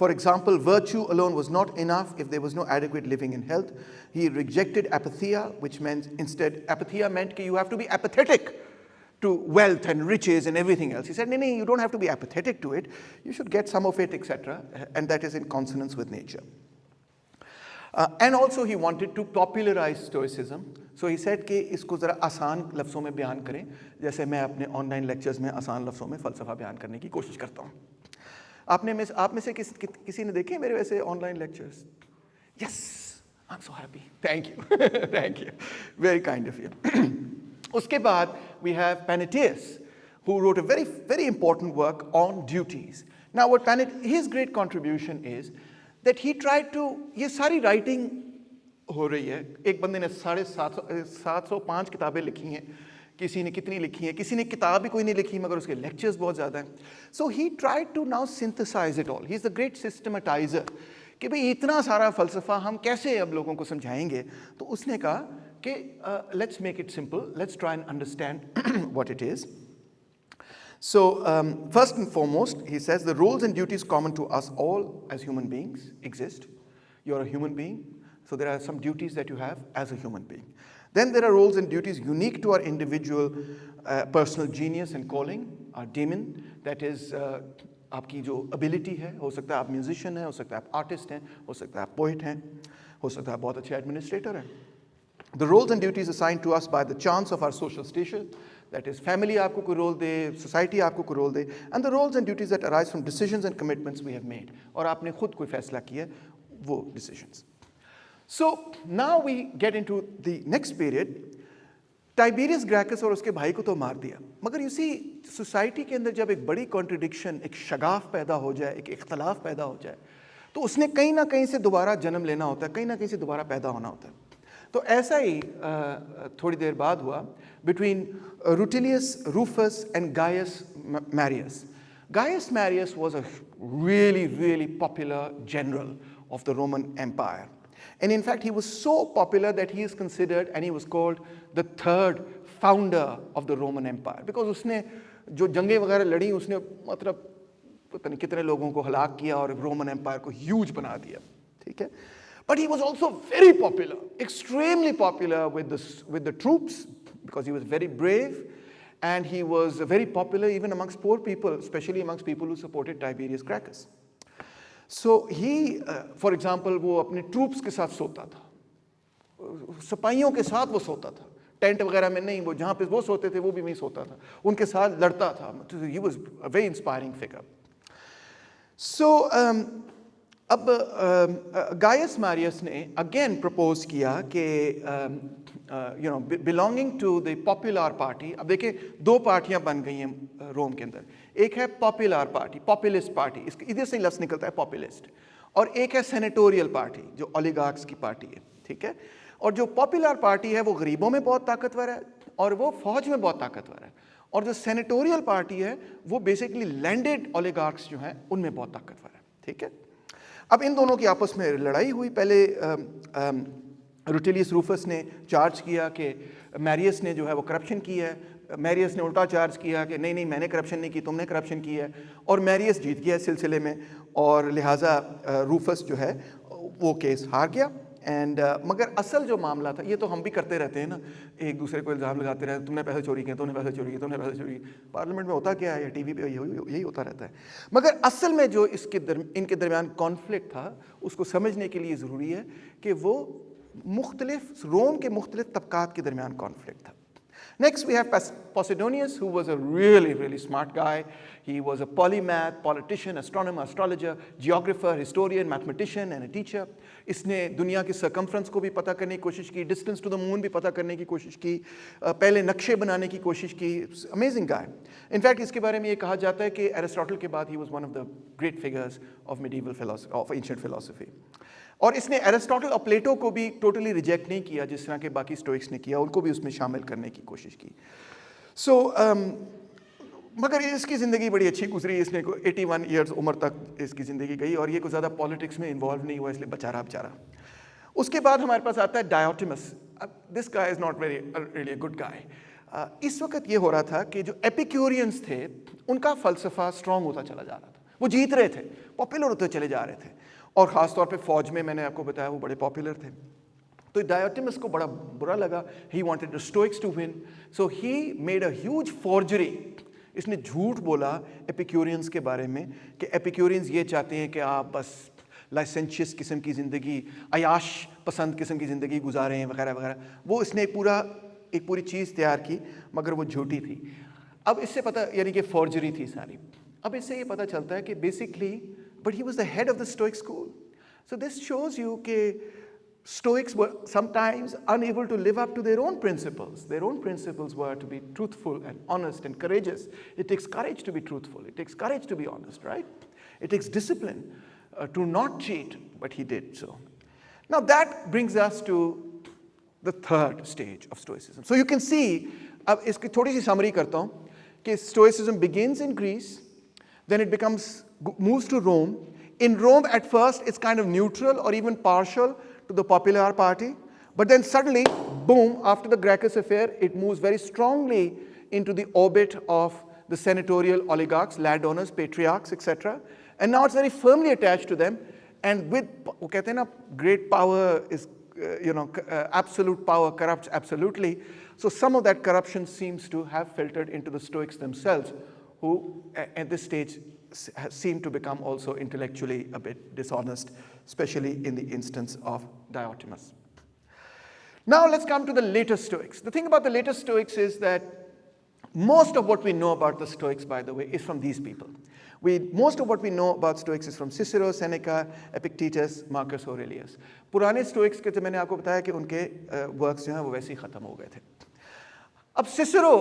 [SPEAKER 1] For example, virtue alone was not enough if there was no adequate living and health. He rejected apatheia, which meant instead, apatheia meant that you have to be apathetic to wealth and riches and everything else. He said, no, you don't have to be apathetic to it. You should get some of it, etc. And that is in consonance with nature. And also he wanted to popularize Stoicism. So he said कि इसको ज़रा आसान लफ्ज़ों में बयान करें, जैसे मैं अपने ऑनलाइन लेक्चर्स में आसान लफ्ज़ों में फ़लसफ़ा बयान करने की कोशिश करता हूँ. आप में से किसी ने देखे मेरे वैसे online lectures? Yes, I'm so happy. Thank you. Thank you. Very kind of you. उसके बाद we have Panaetius, who wrote a very, very important work on duties. Now his great contribution is that he tried to, ये सारी writing हो रही है, एक बंदे ने 705 किताबें लिखी हैं, किसी ने कितनी लिखी हैं, किसी ने किताब भी कोई नहीं लिखी मगर उसके लेक्चर्स बहुत ज़्यादा हैं. So he tried to now synthesise it all. He is the great systematiser कि भाई इतना सारा फ़लसफ़ा हम कैसे अब लोगों को समझाएंगे. तो उसने कहा कि let's make it simple, let's try and understand what it is. So, first and foremost, he says the roles and duties common to us all as human beings exist. You're a human being, so there are some duties that you have as a human being. Then there are roles and duties unique to our individual personal genius and calling, our daemon, that is आपकी जो ability है, हो सकता है आप musician हैं, हो सकता है आप artist हैं, हो सकता है आप poet हैं, हो सकता है आप बहुत अच्छे administrator हैं. The roles and duties assigned to us by the chance of our social station, that is family आपको कोई role दे, society आपको कोई role they, and the roles and duties that arise from decisions and commitments we have made, और आपने खुद कोई फैसला किया वो decisions. So now we get into the next period. Tiberius ग्रैकस और उसके भाई को तो मार दिया, मगर you see सोसाइटी के अंदर जब एक बड़ी कॉन्ट्रडिक्शन, एक शगाफ पैदा हो जाए, एक इख्तलाफ पैदा हो जाए, तो उसने कहीं ना कहीं से दोबारा जन्म लेना होता है, कहीं ना कहीं से दोबारा पैदा होना होता है. तो ऐसा ही थोड़ी देर बाद हुआ between Rutilius Rufus and Gaius Marius. Gaius Marius was a really, really popular general of the Roman Empire. And in fact, he was so popular that he is considered, and he was called the third founder of the Roman Empire. Because उसने जो जंगें वगैरह लड़ी, उसने मतलब पता नहीं कितने लोगों को हलाक किया और Roman Empire को huge बना दिया, ठीक है? But he was also very popular, extremely popular with the troops, because he was very brave, and he was very popular even amongst poor people, especially amongst people who supported Tiberius Gracchus. So he, for example, वो अपने troops के साथ सोता था, सिपाहियों के साथ वो सोता था, टेंट वगैरह में नहीं, वो जहाँ पे वो सोते थे वो भी वहीं सोता था, उनके साथ लड़ता था. He was a very inspiring figure. So अब Gaius Marius ने again propose किया कि belonging to the popular party. अब देखिए दो पार्टियां बन गई हैं रोम के अंदर. एक है popular party, populist party, इधर से ही लफ्ज़ निकलता है populist, और एक है senatorial party जो oligarchs की पार्टी है, ठीक है? और जो popular party है वो गरीबों में बहुत ताकतवर है और वो फौज में बहुत ताकतवर है, और जो senatorial party है वो basically landed oligarchs जो हैं उनमें बहुत ताकतवर है, ठीक है? अब इन दोनों की आपस में लड़ाई हुई. पहले रुटिलियस रूफस ने चार्ज किया कि मैरियस ने जो है वो करप्शन की है. मैरियस ने उल्टा चार्ज किया कि नहीं मैंने करप्शन नहीं की, तुमने करप्शन की है, और मैरियस जीत गया इस सिलसिले में, और लिहाजा रूफस जो है वो केस हार गया. एंड मगर असल जो मामला था, ये तो हम भी करते रहते हैं ना, एक दूसरे को इल्ज़ाम लगाते रहते हैं, तुमने पैसे चोरी किए, तुमने पैसे चोरी किए, तुमने पैसे चोरी किए. पार्लियामेंट में होता क्या है या टीवी पे यही होता रहता है. मगर असल में जो इनके दरमियान कॉन्फ्लिक्ट था, उसको समझने के लिए ज़रूरी है कि वो मुख्तलिफ रोम के मुख्तलिफ तबकात के दरमियान कॉन्फ्लिक्ट था. Next we have Posidonius, who was a really, really smart guy. He was a polymath, politician, astronomer, astrologer, geographer, historian, mathematician and a teacher. इसने दुनिया की circumference को भी पता करने की कोशिश की, distance to the moon भी पता करने की कोशिश की, पहले नक्शे बनाने की कोशिश की. Amazing guy. In fact, इसके बारे में ये कहा जाता है कि एरिस्टोटल के बाद he was one of the great figures of medieval philosophy, of ancient philosophy. और इसने एरिस्टोटल और प्लेटो को भी टोटली रिजेक्ट नहीं किया जिस तरह के बाकी स्टोइक्स ने किया, उनको भी उसमें शामिल करने की कोशिश की. सो मगर इसकी ज़िंदगी बड़ी अच्छी गुजरी, इसने को 81 ईयर्स उम्र तक इसकी ज़िंदगी गई और ये कुछ ज़्यादा पॉलिटिक्स में इन्वॉल्व नहीं हुआ, इसलिए बचा रहा बेचारा। उसके बाद हमारे पास आता है Diotimus. This guy is not really good guy. इस वक्त ये हो रहा था कि जो एपिक्यूरियंस थे उनका फ़लसफ़ा स्ट्रॉन्ग होता चला जा रहा था, वो जीत रहे थे, पॉपुलर होते चले जा रहे थे, और ख़ास तौर पे फ़ौज में मैंने आपको बताया वो बड़े पॉपुलर थे। तो डायोटिमस को बड़ा बुरा लगा, he wanted the stoics to win, so he made a huge forgery. इसने झूठ बोला एपिक्यूरियंस के बारे में कि एपिक्यूरियंस ये चाहते हैं कि आप बस लाइसेंशियस किस्म की ज़िंदगी, अयाश पसंद किस्म की ज़िंदगी गुजारें वगैरह वगैरह। वो इसने एक पूरी चीज़ तैयार की, मगर वो झूठी थी। अब इससे पता, यानी कि फॉर्जरी थी सारी। अब इससे ये पता चलता है कि basically but he was the head of the stoic school. So this shows you कि Stoics were sometimes unable to live up to their own principles. Their own principles were to be truthful and honest and courageous. It takes courage to be truthful. It takes courage to be honest, right? It takes discipline to not cheat, but he did so. Now that brings us to the third stage of Stoicism. So you can see, अब इसकी थोड़ी सी summary करता हूँ कि Stoicism begins in Greece, then it moves to Rome. In Rome, at first, it's kind of neutral or even partial to the popular party, but then suddenly, boom, after the Gracchus affair, it moves very strongly into the orbit of the senatorial oligarchs, landowners, patriarchs, etc. And now it's very firmly attached to them, and with, वो कहते हैं ना, great power is, absolute power corrupts absolutely. So some of that corruption seems to have filtered into the Stoics themselves, who at this stage seem to become also intellectually a bit dishonest, especially in the instance of Diotimus. Now let's come to the later Stoics. The thing about the later Stoics is that most of what we know about the Stoics, by the way, is from these people. Most of what we know about Stoics is from Cicero, Seneca, Epictetus, Marcus Aurelius. पुराने Stoics के तो मैंने आपको बताया कि उनके works जो हैं वो वैसे ही खत्म हो गए थे। अब Cicero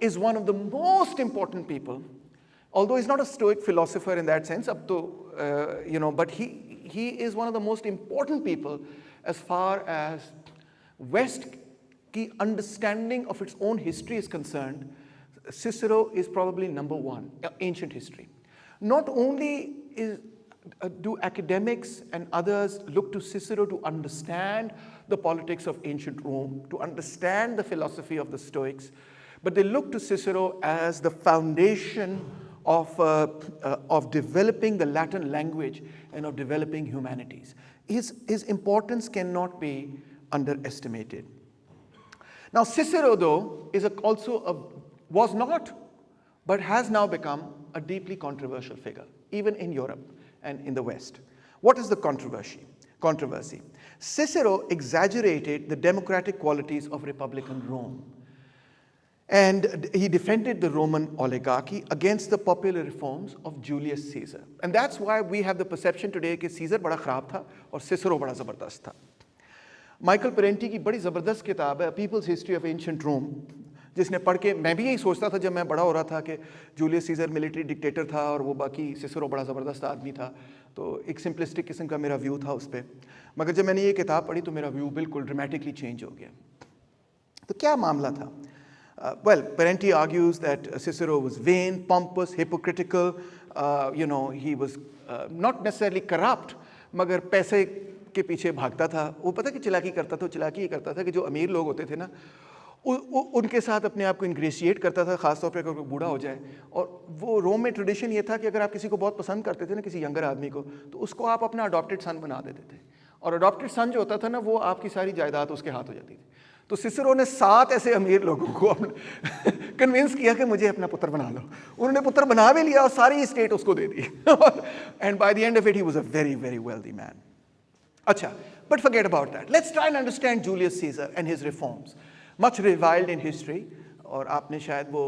[SPEAKER 1] is one of the most important people, although he's not a Stoic philosopher in that sense, but he is one of the most important people as far as West ki understanding of its own history is concerned. Cicero is probably number one, ancient history. Not only do academics and others look to Cicero to understand the politics of ancient Rome, to understand the philosophy of the Stoics, but they look to Cicero as the foundation of developing the Latin language and of developing humanities. His importance cannot be underestimated. Now Cicero, though, was not, but has now become a deeply controversial figure, even in Europe and in the West. What is the controversy? Cicero exaggerated the democratic qualities of republican Rome. And he defended the Roman oligarchy against the popular reforms of Julius Caesar. And that's why we have the perception today that Caesar बड़ा ख़राब था और Cicero बड़ा ज़बरदस्त था. Michael पेरेंटी की बड़ी ज़बरदस्त किताब है पीपल्स हिस्ट्री ऑफ एंशिएंट रोम, जिसने पढ़ के मैं भी यही सोचता था जब मैं बड़ा हो रहा था कि जूलियस सीजर मिलिट्री डिक्टेटर था और वो बाकी सिसरो बड़ा ज़बरदस्त आदमी था, तो एक सिंपलिस्टिक किस्म का मेरा व्यू था उस पर. मगर जब मैंने ये किताब पढ़ी तो मेरा व्यू बिल्कुल ड्रामेटिकली चेंज हो गया. तो क्या मामला था? Well, Parenti argues that Cicero was vain, pompous, hypocritical. He was not necessarily corrupt, मगर पैसे के पीछे भागता था. वो पता कि चालाकी करता था, चालाकी ये करता था कि जो अमीर लोग होते थे ना, उनके साथ अपने आप को इंग्रेशिएट करता था, ख़ास तौर पे अगर कोई बूढ़ा हो जाए. और वो रोम में ट्रेडिशन ये था कि अगर आप किसी को बहुत पसंद करते थे ना, किसी यंगर आदमी को, तो उसको आप अपना अडॉप्टेड सन बना देते थे. और अडॉप्टेड सन जो होता था ना, वो आपकी सारी जायदाद उसके हाथ हो जाती थी. तो सिसरो ने 7 ऐसे अमीर लोगों को कन्विंस किया कि मुझे अपना पुत्र बना लो. उन्होंने पुत्र बना भी लिया और सारी स्टेट उसको दे दी. And by the end of it he was a very very wealthy man. अच्छा, but forget about that. Let's try and understand Julius Caesar and his reforms, much reviled in history. और आपने शायद वो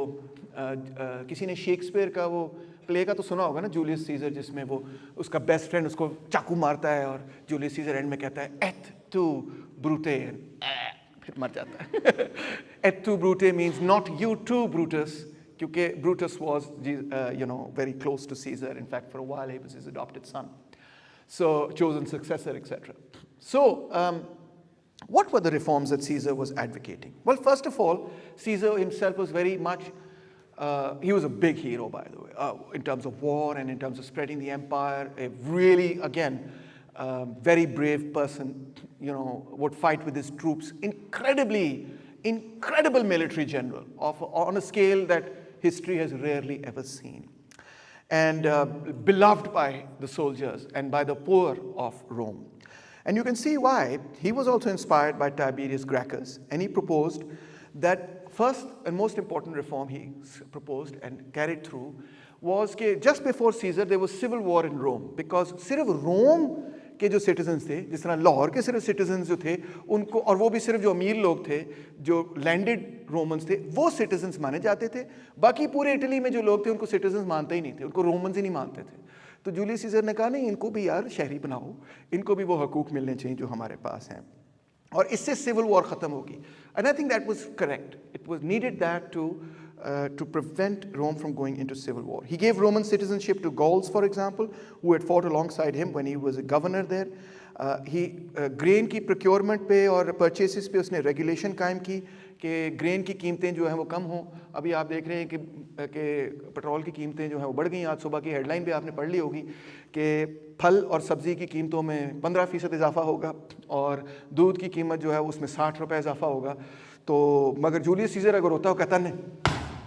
[SPEAKER 1] किसी ने शेक्सपियर का वो play का तो सुना होगा ना, जूलियस सीजर, जिसमें वो उसका बेस्ट फ्रेंड उसको चाकू मारता है और जूलियस सीजर एंड में कहता है एथ टू ब्रूटे, फिर मर जाता है. Et tu Brute means not you too Brutus, क्योंकि Brutus was very close to Caesar. In fact for a while he was his adopted son, so chosen successor, etc. So what were the reforms that Caesar was advocating? Well, first of all, Caesar himself was very much He was a big hero, by the way, in terms of war and in terms of spreading the empire. A really, again, very brave person, would fight with his troops. Incredible military general on a scale that history has rarely ever seen. And beloved by the soldiers and by the poor of Rome. And you can see why. He was also inspired by Tiberius Gracchus, and he proposed that first and most important reform he proposed and carried through was that just before Caesar there was civil war in Rome, because सिर्फ Rome के जो citizens थे, जिस तरह लाहौर के सिर्फ citizens जो थे उनको, और वो भी सिर्फ जो अमीर लोग थे, जो landed Romans थे, वो citizens माने जाते थे. बाकी पूरे इटली में जो लोग थे उनको citizens मानते ही नहीं थे, उनको Romans ही नहीं मानते थे. तो जूलियस सीजर ने कहा नहीं, इनको भी यार शहरी बनाओ, इनको भी वो हकूक मिलने चाहिए जो हमारे पास हैं, और इससे सिविल वॉर खत्म होगी. And I think that was correct. It was needed that to prevent Rome from going into civil war. He gave Roman citizenship to Gauls, for example, who had fought alongside him when he was a governor there. Grain की procurement पे और purchases पे उसने regulation कायम की कि grain की कीमतें जो हैं वो कम हों. अभी आप देख रहे हैं कि पेट्रोल की कीमतें जो हैं वो बढ़ गई. आज सुबह की हेडलाइन भी आपने पढ़ ली होगी कि फल और सब्ज़ी की कीमतों में 15% इजाफा होगा और दूध की कीमत जो है उसमें 60 रुपये इजाफा होगा. तो मगर जूलियस सीजर अगर होता हो कहता नहीं,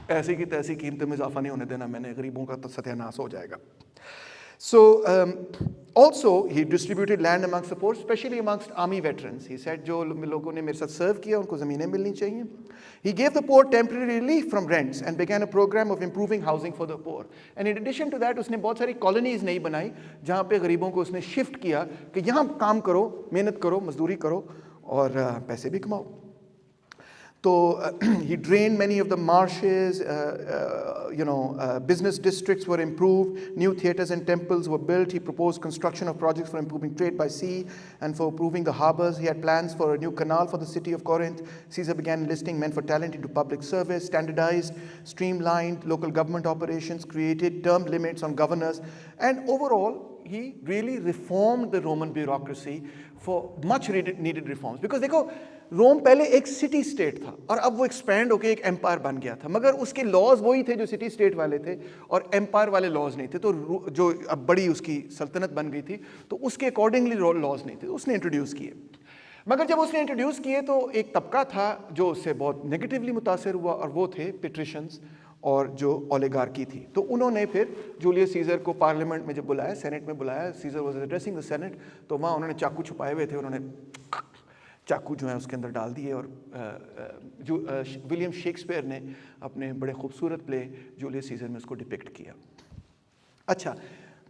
[SPEAKER 1] ऐसी की तैसी कीमतों में इजाफा नहीं होने देना मैंने, गरीबों का तो सत्यानाश हो जाएगा. So also he distributed land amongst the poor, especially amongst army veterans. He said जो लोगों ने मेरे साथ सर्व किया उनको ज़मीनें मिलनी चाहिए. He gave the poor temporary relief from rents and began a program of improving housing for the poor. And in addition to that उसने बहुत सारी colonies नहीं बनाई जहाँ पे गरीबों को उसने shift किया कि यहाँ काम करो, मेहनत करो, मजदूरी करो और पैसे भी कमाओ. So he drained many of the marshes, business districts were improved, new theaters and temples were built. He proposed construction of projects for improving trade by sea and for improving the harbors. He had plans for a new canal for the city of Corinth. Caesar began enlisting men for talent into public service, standardized, streamlined local government operations, created term limits on governors, and overall, he really reformed the Roman bureaucracy for much needed reforms. Because देखो, रोम पहले एक city state था और अब वो expand होकर एक empire बन गया था, मगर उसके लॉज वही थे जो सिटी स्टेट वाले थे और एम्पायर वाले लॉज नहीं थे. तो जो अब बड़ी उसकी सल्तनत बन गई थी तो उसके अकॉर्डिंगली लॉज नहीं थे, उसने इंट्रोड्यूस किए. मगर जब उसने इंट्रोड्यूस किए तो एक तबका था जो उससे बहुत नेगेटिवली मुतासर हुआ और वो थे पेट्रिशियंस और जो ओलिगार्की थी. तो उन्होंने फिर जूलियस सीजर को पार्लियामेंट में जब बुलाया, सेनेट में बुलाया, Caesar was addressing the senate, तो वहाँ उन्होंने चाकू छुपाए हुए थे, उन्होंने चाकू जो है उसके अंदर डाल दिए. और विलियम शेक्सपियर ने अपने बड़े खूबसूरत प्ले जूलियस सीजर में उसको डिपिक्ट किया. अच्छा,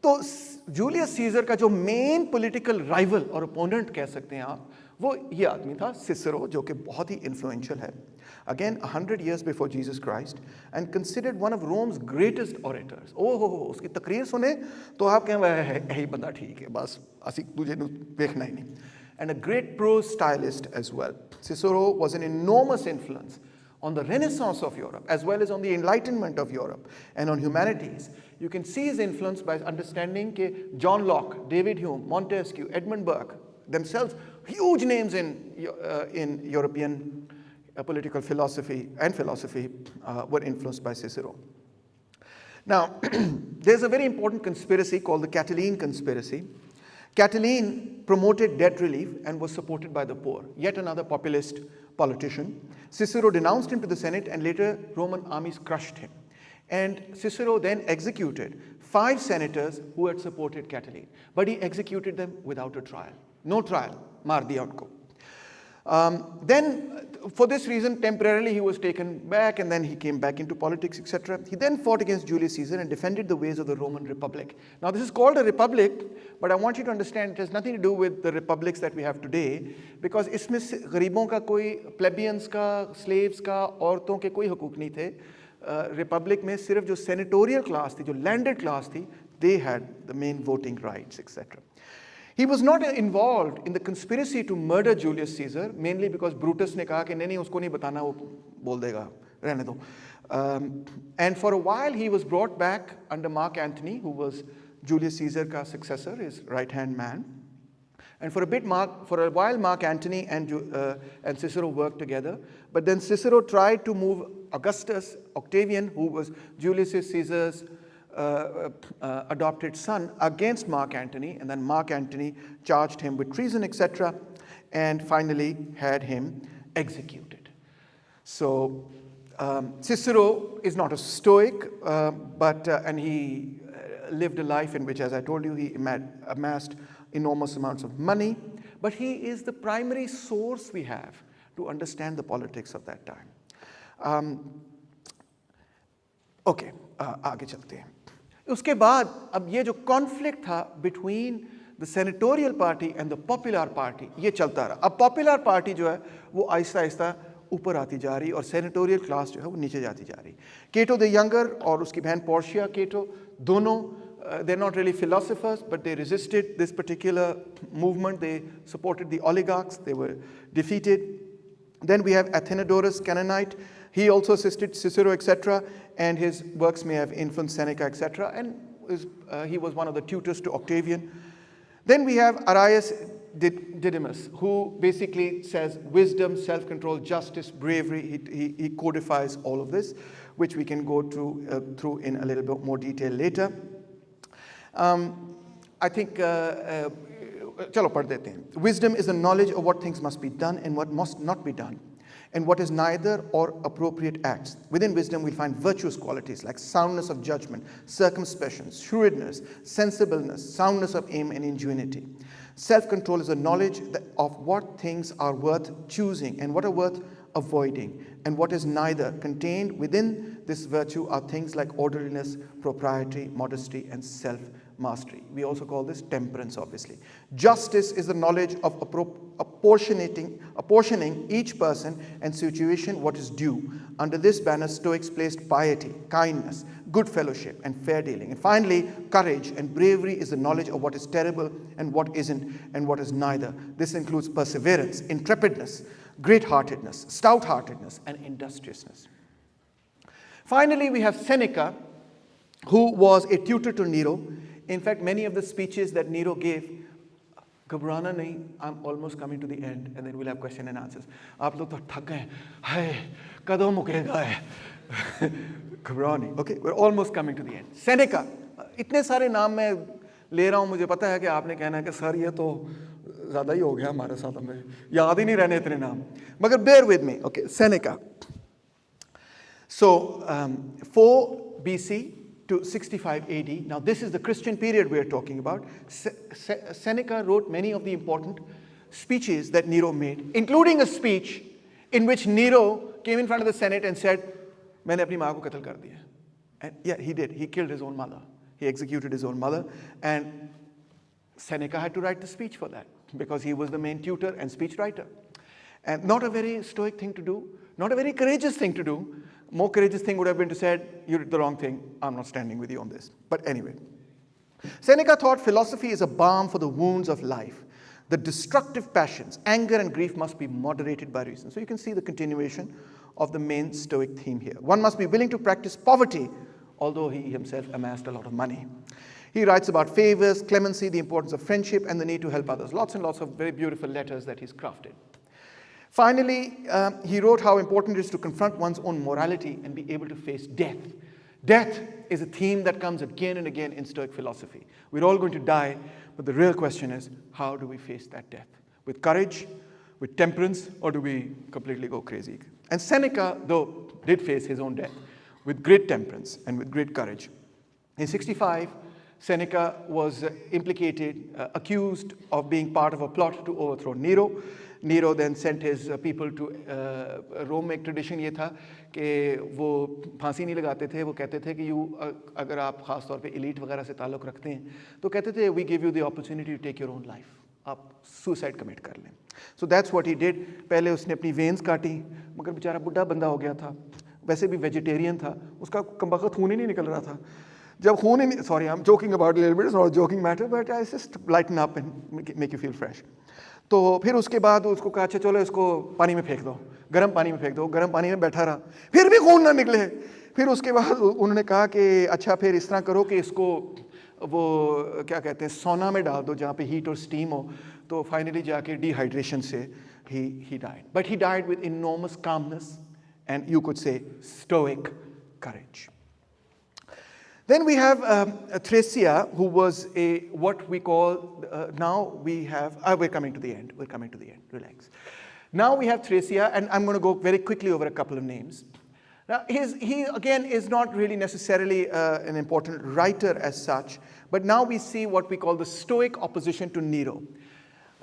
[SPEAKER 1] तो जूलियस सीजर का जो मेन पॉलिटिकल राइवल और ओपोनेंट कह सकते हैं आप, वो ये आदमी था सिसरो, जो कि बहुत ही इन्फ्लुएंशियल है. Again, 100 years before Jesus Christ, and considered one of Rome's greatest orators. ओहो, उसकी तकरीर सुने तो आप कहें वह है यही बंदा ठीक है, बस असी तुझे देखना ही नहीं. And a great prose stylist as well. Cicero was an enormous influence on the Renaissance of Europe, as well as on the Enlightenment of Europe and on humanities. You can see his influence by understanding that John Locke, David Hume, Montesquieu, Edmund Burke, themselves huge names in European political philosophy were influenced by Cicero. Now, there's a very important conspiracy called the Cataline Conspiracy. Cataline promoted debt relief and was supported by the poor, yet another populist politician. Cicero denounced him to the Senate, and later Roman armies crushed him. And Cicero then executed 5 senators who had supported Cataline, but he executed them without a trial. No trial, maar diya unko. Then, for this reason, temporarily he was taken back, and then he came back into politics, etc. He then fought against Julius Caesar and defended the ways of the Roman Republic. Now, this is called a republic, but I want you to understand it has nothing to do with the republics that we have today, because इसमें गरीबों का कोई, plebeians का, slaves का, औरतों के कोई हकूक नहीं थे. Republic में सिर्फ जो senatorial class थी, जो landed class थी, they had the main voting rights, etc. He was not involved in the conspiracy to murder Julius Caesar, mainly because Brutus ने कहा कि नहीं उसको नहीं बताना, वो बोल देगा, रहने दो. And for a while he was brought back under Mark Antony, who was Julius Caesar का successor, his right-hand man. And for a while Mark Antony and Cicero worked together, but then Cicero tried to move Augustus, Octavian, who was Julius Caesar's adopted son, against Mark Antony, and then Mark Antony charged him with treason, etc., and finally had him executed. So Cicero is not a Stoic, and he lived a life in which, as I told you, he amassed enormous amounts of money, but he is the primary source we have to understand the politics of that time. Okay, आगे चलते हैं. उसके बाद अब ये जो conflict था between the Senatorial party and the Popular party, ये चलता रहा. अब Popular party जो है वो आहिस्ता आहिस्ता ऊपर आती जा रही और Senatorial class जो है वो नीचे जाती जा रही. Cato the Younger और उसकी बहन Portia Cato दोनों they're not really philosophers, but they resisted this particular movement. They supported the oligarchs. They were defeated. Then we have Athenodorus Canaanite. He also assisted Cicero, etc., and his works may have influenced Seneca, etc., and he was one of the tutors to Octavian. Then we have Arius Didymus, who basically says wisdom, self-control, justice, bravery. He codifies all of this, which we can go through in a little bit more detail later. I think, chalo pad dete hain. Wisdom is the knowledge of what things must be done and what must not be done, and what is neither or appropriate acts. Within wisdom, we'll find virtuous qualities like soundness of judgment, circumspection, shrewdness, sensibleness, soundness of aim, and ingenuity. Self-control is a knowledge of what things are worth choosing and what are worth avoiding, and what is neither. Contained within this virtue are things like orderliness, propriety, modesty, and self-mastery. We also call this temperance, obviously. Justice is the knowledge of apportioning each person and situation what is due. Under this banner, Stoics placed piety, kindness, good fellowship, and fair dealing. And finally, courage and bravery is the knowledge of what is terrible and what isn't, and what is neither. This includes perseverance, intrepidness, great-heartedness, stout-heartedness, and industriousness. Finally, we have Seneca, who was a tutor to Nero. In fact, many of the speeches that Nero gave, घबराना नहीं, I'm almost coming to the end, and then we'll have question and answers. आप लोग तो थक गए, हाय, कदों मुकेगा है, घबराओ नहीं. Okay, we're almost coming to the end. Seneca, इतने सारे नाम मैं ले रहा हूँ, मुझे पता है कि आपने कहना है कि सर ये तो ज़्यादा ही हो गया हमारे साथ, हमें याद ही नहीं रहने इतने नाम. मगर bear with me. Okay, Seneca. So 4 BC to 65 AD. Now this is the Christian period we are talking about. Seneca wrote many of the important speeches that Nero made, including a speech in which Nero came in front of the Senate and said, मैंने अपनी माँ को कत्ल कर दिया. And yeah, he did. He killed his own mother. He executed his own mother. And Seneca had to write the speech for that because he was the main tutor and speech writer. And not a very stoic thing to do, not a very courageous thing to do. More courageous thing would have been to say, you did the wrong thing, I'm not standing with you on this. But anyway, Seneca thought philosophy is a balm for the wounds of life. The destructive passions, anger and grief must be moderated by reason. So you can see the continuation of the main Stoic theme here. One must be willing to practice poverty, although he himself amassed a lot of money. He writes about favors, clemency, the importance of friendship, and the need to help others. Lots and lots of very beautiful letters that he's crafted. Finally, he wrote how important it is to confront one's own morality and be able to face death. Death is a theme that comes again and again in Stoic philosophy. We're all going to die, but the real question is, how do we face that death? With courage, with temperance, or do we completely go crazy? And Seneca, though, did face his own death with great temperance and with great courage. In 65, Seneca was implicated, accused of being part of a plot to overthrow Nero. Nero then sent his people to Rome. में एक tradition ये था कि वो फांसी नहीं लगाते थे, वो कहते थे कि अगर आप खास तौर पे elite वगैरह से ताल्लुक़ रखते हैं तो कहते थे we give you the opportunity to take your own life, आप suicide commit कर लें. So that's what he did. पहले उसने अपनी veins काटी, मगर बेचारा बुढ़ा बंदा हो गया था, वैसे भी vegetarian था, उसका कमबख्त खून ही नहीं निकल रहा था. जब खून ही, sorry, I'm joking about it a little bit, it's not a joking matter, but I just lighten up and make you feel fresh. तो फिर उसके बाद उसको कहा अच्छा चलो इसको पानी में फेंक दो, गर्म पानी में फेंक दो, गर्म पानी में बैठा रहा, फिर भी खून ना निकले. फिर उसके बाद उन्होंने कहा कि अच्छा फिर इस तरह करो कि इसको वो क्या कहते हैं सोना में डाल दो जहाँ पे हीट और स्टीम हो. तो फाइनली जाके डिहाइड्रेशन से he died. But he died with enormous calmness and you could say Stoic courage. Then we have Thracia, who was what we call, now we have, we're coming to the end, relax. Now we have Thracia, and I'm going to go very quickly over a couple of names. Now, he again is not really necessarily an important writer as such, but now we see what we call the Stoic opposition to Nero.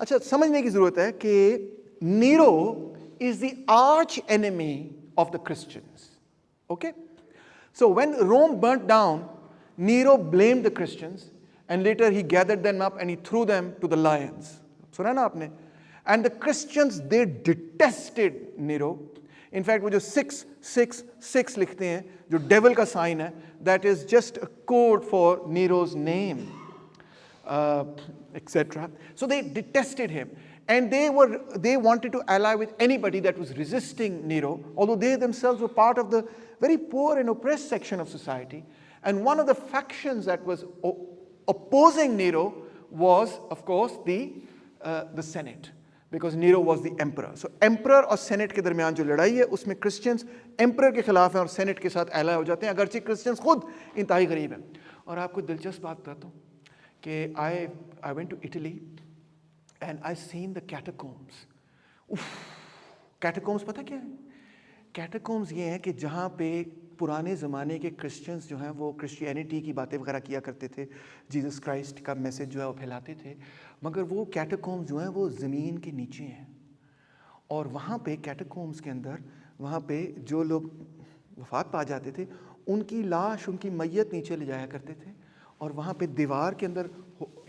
[SPEAKER 1] अच्छा, समझने की ज़रूरत है कि Nero is the arch enemy of the Christians. Okay? So when Rome burnt down, Nero blamed the Christians, and later he gathered them up and he threw them to the lions. सुना ना आपने? And the Christians, they detested Nero. In fact, वो जो 666 लिखते हैं, जो devil का sign है, that is just a code for Nero's name, etc. So they detested him. And they wanted to ally with anybody that was resisting Nero, although they themselves were part of the very poor and oppressed section of society. And one of the factions that was opposing Nero was, of course, the Senate, because Nero was the emperor. So emperor और Senate के दरमियान जो लड़ाई है, उसमें Christians emperor के खिलाफ हैं और Senate के साथ ally हो जाते हैं, अगरचे Christians खुद इंतहाई गरीब हैं. और आपको दिलचस्प बात बताता हूँ कि I went to Italy and I seen the catacombs. Catacombs पता क्या है? Catacombs ये हैं कि जहाँ पे पुराने ज़माने के क्रिश्चियंस जो हैं वो क्रिश्चियनिटी की बातें वगैरह किया करते थे, जीसस क्राइस्ट का मैसेज जो है वो फैलाते थे, मगर वो कैटाकोम्स जो हैं वो ज़मीन के नीचे हैं. और वहाँ पे कैटाकोम्स के अंदर, वहाँ पे जो लोग वफात पा जाते थे, उनकी लाश, उनकी मैयत नीचे ले जाया करते थे और वहाँ पे दीवार के अंदर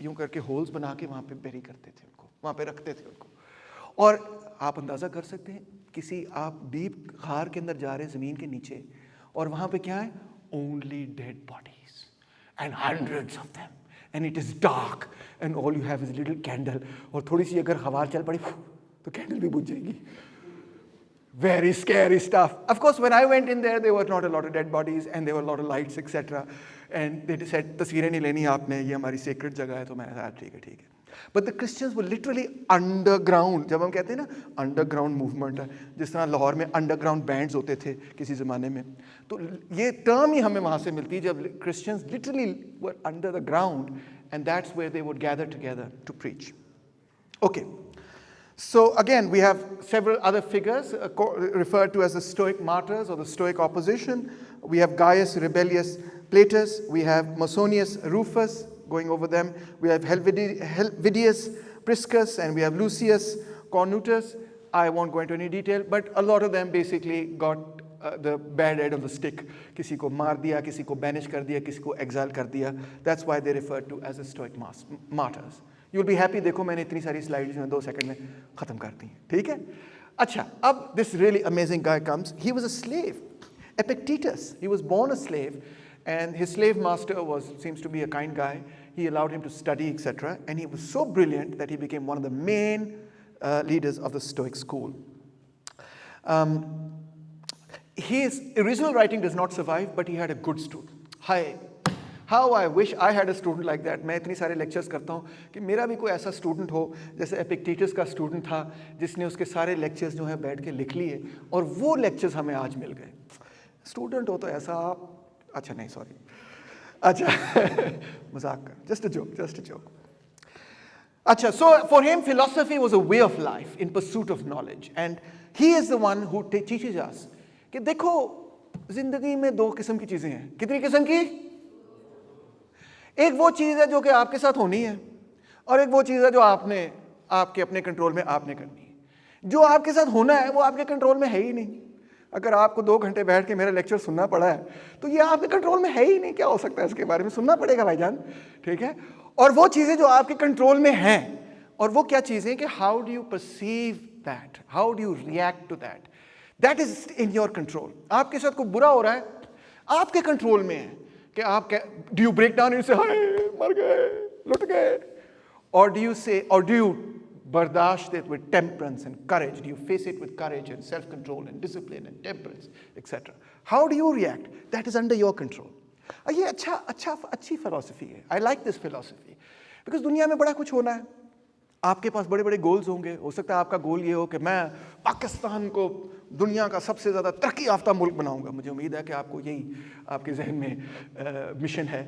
[SPEAKER 1] यूँ करके होल्स बना के वहाँ पे बेरी करते थे उनको, वहाँ पे रखते थे उनको. और आप अंदाज़ा कर सकते हैं, किसी आप डीप खार के अंदर जा रहे हैं ज़मीन के नीचे, और वहाँ पे क्या है? Only dead bodies and hundreds of them, and it is dark and all you have is a little candle. और थोड़ी सी अगर हवा चल पड़ी तो कैंडल भी बुझ जाएगी. Very scary stuff. Of course, when I went in there were not a lot of dead bodies and there were a lot of lights, etc. And they said, तस्वीरें नहीं लेनी आपने, ये हमारी sacred जगह है. तो मैंने कहा ठीक है. But the Christians were literally underground. जब हम कहते हैं ना underground movement है, जिस तरह लाहौर में underground bands होते थे किसी ज़माने में, तो ये term ही हमें वहाँ से मिलती है जब Christians literally were under the ground, and that's where they would gather together to preach. Okay. So again, we have several other figures referred to as the Stoic Martyrs or the Stoic opposition. We have Gaius Rebellius Platus, we have Musonius Rufus, going over them. We have Helvidius Priscus, and we have Lucius Cornutus. I won't go into any detail, but a lot of them basically got the bad end of the stick. किसी को मार दिया, किसी को banish कर दिया, किसी को exile कर दिया. That's why they referred to as the Stoic Martyrs. You'll be happy, देखो मैंने इतनी सारी slides जो हैं 2 सेकंड में ख़त्म कर दी हैं, ठीक है? अच्छा, अब this really amazing guy comes. He was a slave, Epictetus. He was born a slave, and his slave master seems to be a kind guy. He allowed him to study, etc. And he was so brilliant that he became one of the main leaders of the Stoic school. His original writing does not survive, but he had a good student. How I wish I had a student like that. मैं इतनी सारे lectures करता हूँ कि मेरा भी कोई ऐसा student हो जैसे Epictetus का student था जिसने उसके सारे lectures जो हैं बैठ के लिख लिए और वो lectures हमें आज मिल गए. Student हो तो ऐसा, अच्छा नहीं sorry, अच्छा मजाक कर, just a joke. अच्छा, so for him philosophy was a way of life in pursuit of knowledge, and he is the one who teaches us कि देखो जिंदगी में 2 किस्म की चीजें हैं. कितनी किस्म की? एक वो चीज़ है जो कि आपके साथ होनी है और एक वो चीज़ है जो आपके अपने कंट्रोल में आपने करनी है. जो आपके साथ होना है वो आपके कंट्रोल में है ही नहीं. अगर आपको 2 घंटे बैठ के मेरा लेक्चर सुनना पड़ा है तो ये आपके कंट्रोल में है ही नहीं. क्या हो सकता है इसके बारे में? सुनना पड़ेगा भाईजान, ठीक है? और वो चीज़ें जो आपके कंट्रोल में हैं, और वो क्या चीज़ें कि how do you perceive that, how do you react to that, that is in your control. आपके साथ कोई बुरा हो रहा है, आपके कंट्रोल में है कि आप क्या, do you break down and say हाय मर गए, लुट गए, or do you बर्दाश्त it with temperance and courage? Do you face it with courage and self-control and discipline and temperance, etc.? How do you react? That is under your control. ये अच्छी philosophy है. I like this philosophy because दुनिया में बड़ा कुछ होना है. आपके पास बड़े बड़े गोल्स होंगे, हो सकता है आपका गोल ये हो कि मैं पाकिस्तान को दुनिया का सबसे ज़्यादा तरक्की याफ्ता मुल्क बनाऊंगा। मुझे उम्मीद है कि आपको यही आपके जहन में मिशन है,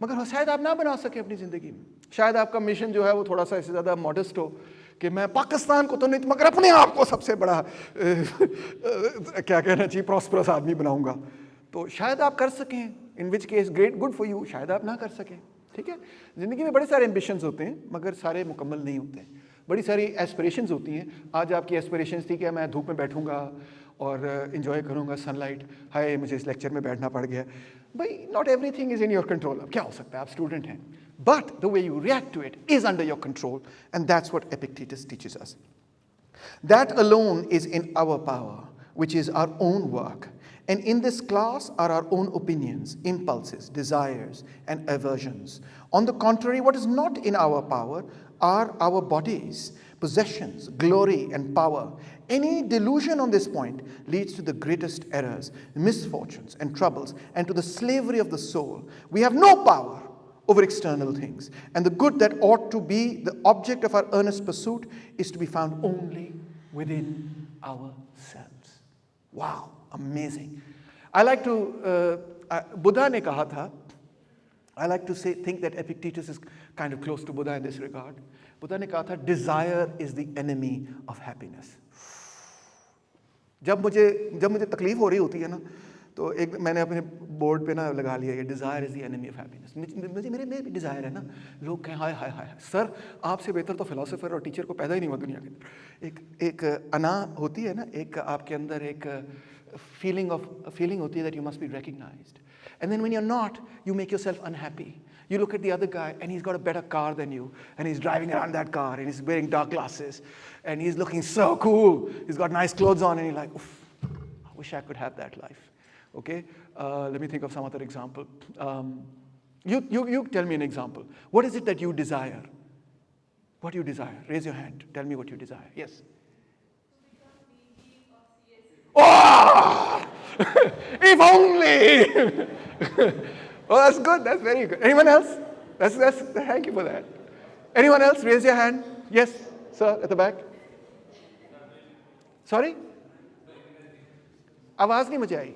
[SPEAKER 1] मगर शायद आप ना बना सके अपनी ज़िंदगी में। शायद आपका मिशन जो है वो थोड़ा सा इससे ज़्यादा मॉडेस्ट हो कि मैं पाकिस्तान को तो नहीं मगर अपने आप को सबसे बड़ा क्या कहना चाहिए प्रॉस्परस आदमी बनाऊंगा। तो शायद आप कर सकें, in which case great, good for you. शायद आप ना कर सकें, ठीक है। ज़िंदगी में बड़े सारे एम्बिशंस होते हैं मगर सारे मुकम्मल नहीं होते हैं। बड़ी सारी एस्पिरेशंस होती हैं। आज आपकी एस्पिरेशंस थी कि मैं धूप में बैठूंगा और इन्जॉय करूंगा सनलाइट। हाय मुझे इस लेक्चर में बैठना पड़ गया। भाई not everything is in your control. अब क्या हो सकता है, आप स्टूडेंट हैं, but the way you react to it is under your control, and that's what Epictetus teaches us. That alone is in our power, which is our own work. And in this class are our own opinions, impulses, desires, and aversions. On the contrary, what is not in our power are our bodies, possessions, glory, and power. Any delusion on this point leads to the greatest errors, misfortunes, and troubles, and to the slavery of the soul. We have no power over external things, and the good that ought to be the object of our earnest pursuit is to be found only within ourselves. Wow, amazing. I like to Buddha ne kaha tha, I like to think that Epictetus is kind of close to Buddha in this regard. Buddha ne kaha tha, desire is the enemy of happiness. जब मुझे तकलीफ हो रही होती है ना, तो एक मैंने अपने बोर्ड पे ना लगा लिया ये, desire is the enemy of happiness. मेरे भी डिज़ायर है ना। लोग कहें हाय हाय हाय सर आपसे बेहतर तो फिलोसोफर और टीचर को पैदा ही नहीं हुआ दुनिया के अंदर। एक अना होती है ना, एक आपके अंदर एक फीलिंग होती है that you must be recognised, and then when you are not you make yourself unhappy. You look at the other guy and he's got a better car than you, and he's driving around that car and he's wearing dark glasses and he's looking so cool, he's got nice clothes on, and you're like, oof, I wish I could have that life. Okay, let me think of some other example. You tell me an example. What is it that you desire? What do you desire? Raise your hand. Tell me what you desire. Yes. Oh! If only! Oh, that's good. That's very good. Anyone else? That's thank you for that. Anyone else? Raise your hand. Yes, sir, at the back. Sorry? आवाज नहीं मुझे आई.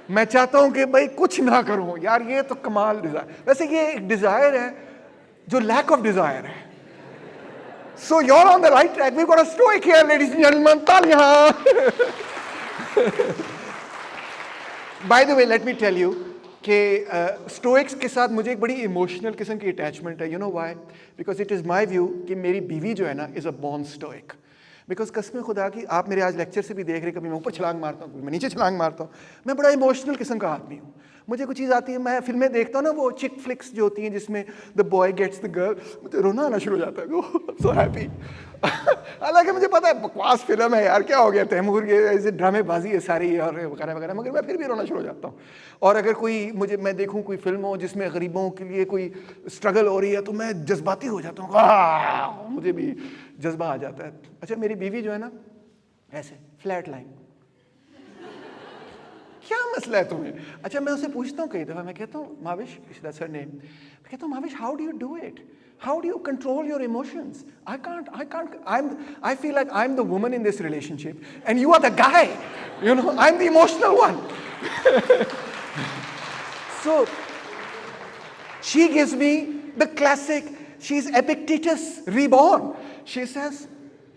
[SPEAKER 1] मैं चाहता हूं कि भाई कुछ ना करूं यार. ये तो कमाल डिजायर. वैसे ये एक डिजायर है जो लैक ऑफ डिजायर है. So you're on the right track. We've got a Stoic here, ladies and gentlemen. तालियां. By the way, let me tell you कि Stoics के साथ मुझे एक बड़ी इमोशनल किस्म की अटैचमेंट है. You know why? Because it is my view कि मेरी बीवी जो है ना is a born Stoic. Because कसम खुदा की आप मेरे आज लेक्चर से भी देख रहे, कभी मैं ऊपर छलांग मारता हूँ, कभी मैं नीचे छलांग मारता हूँ. मैं बड़ा इमोशनल किस्म का आदमी हूँ. मुझे कुछ चीज़ आती है, मैं फिल्में देखता हूँ ना, वो चिक फ्लिक्स जो होती हैं जिसमें the boy gets the girl, मुझे रोना आना शुरू हो जाता है. So happy. हालांकि मुझे पता है बकवास फिल्म है यार, क्या हो गया, तैमूर के ऐसे ड्रामेबाजी है सारी और वगैरह वगैरह, मगर मैं फिर भी रोना शुरू हो जाता हूँ. और अगर मैं देखूँ कोई फिल्म हो जिसमें गरीबों के लिए कोई स्ट्रगल हो रही है तो मैं जज्बाती हो जाता हूँ. मुझे भी जज्बा आ जाता है. अच्छा, मेरी बीवी जो है ना ऐसे फ्लैट लाइन, क्या मसला है तुम्हें? अच्छा, मैं उसे पूछता हूँ कई दफ़ा, मैं कहता हूँ माविश, दैट्स हर नेम, मैं कहता हूँ Mavish, how do you do it? How do you control your emotions? I can't. I feel like I'm the woman in this relationship and you are the guy. You know, I'm the emotional one. So she gives me the classic, she's Epictetus reborn. She says,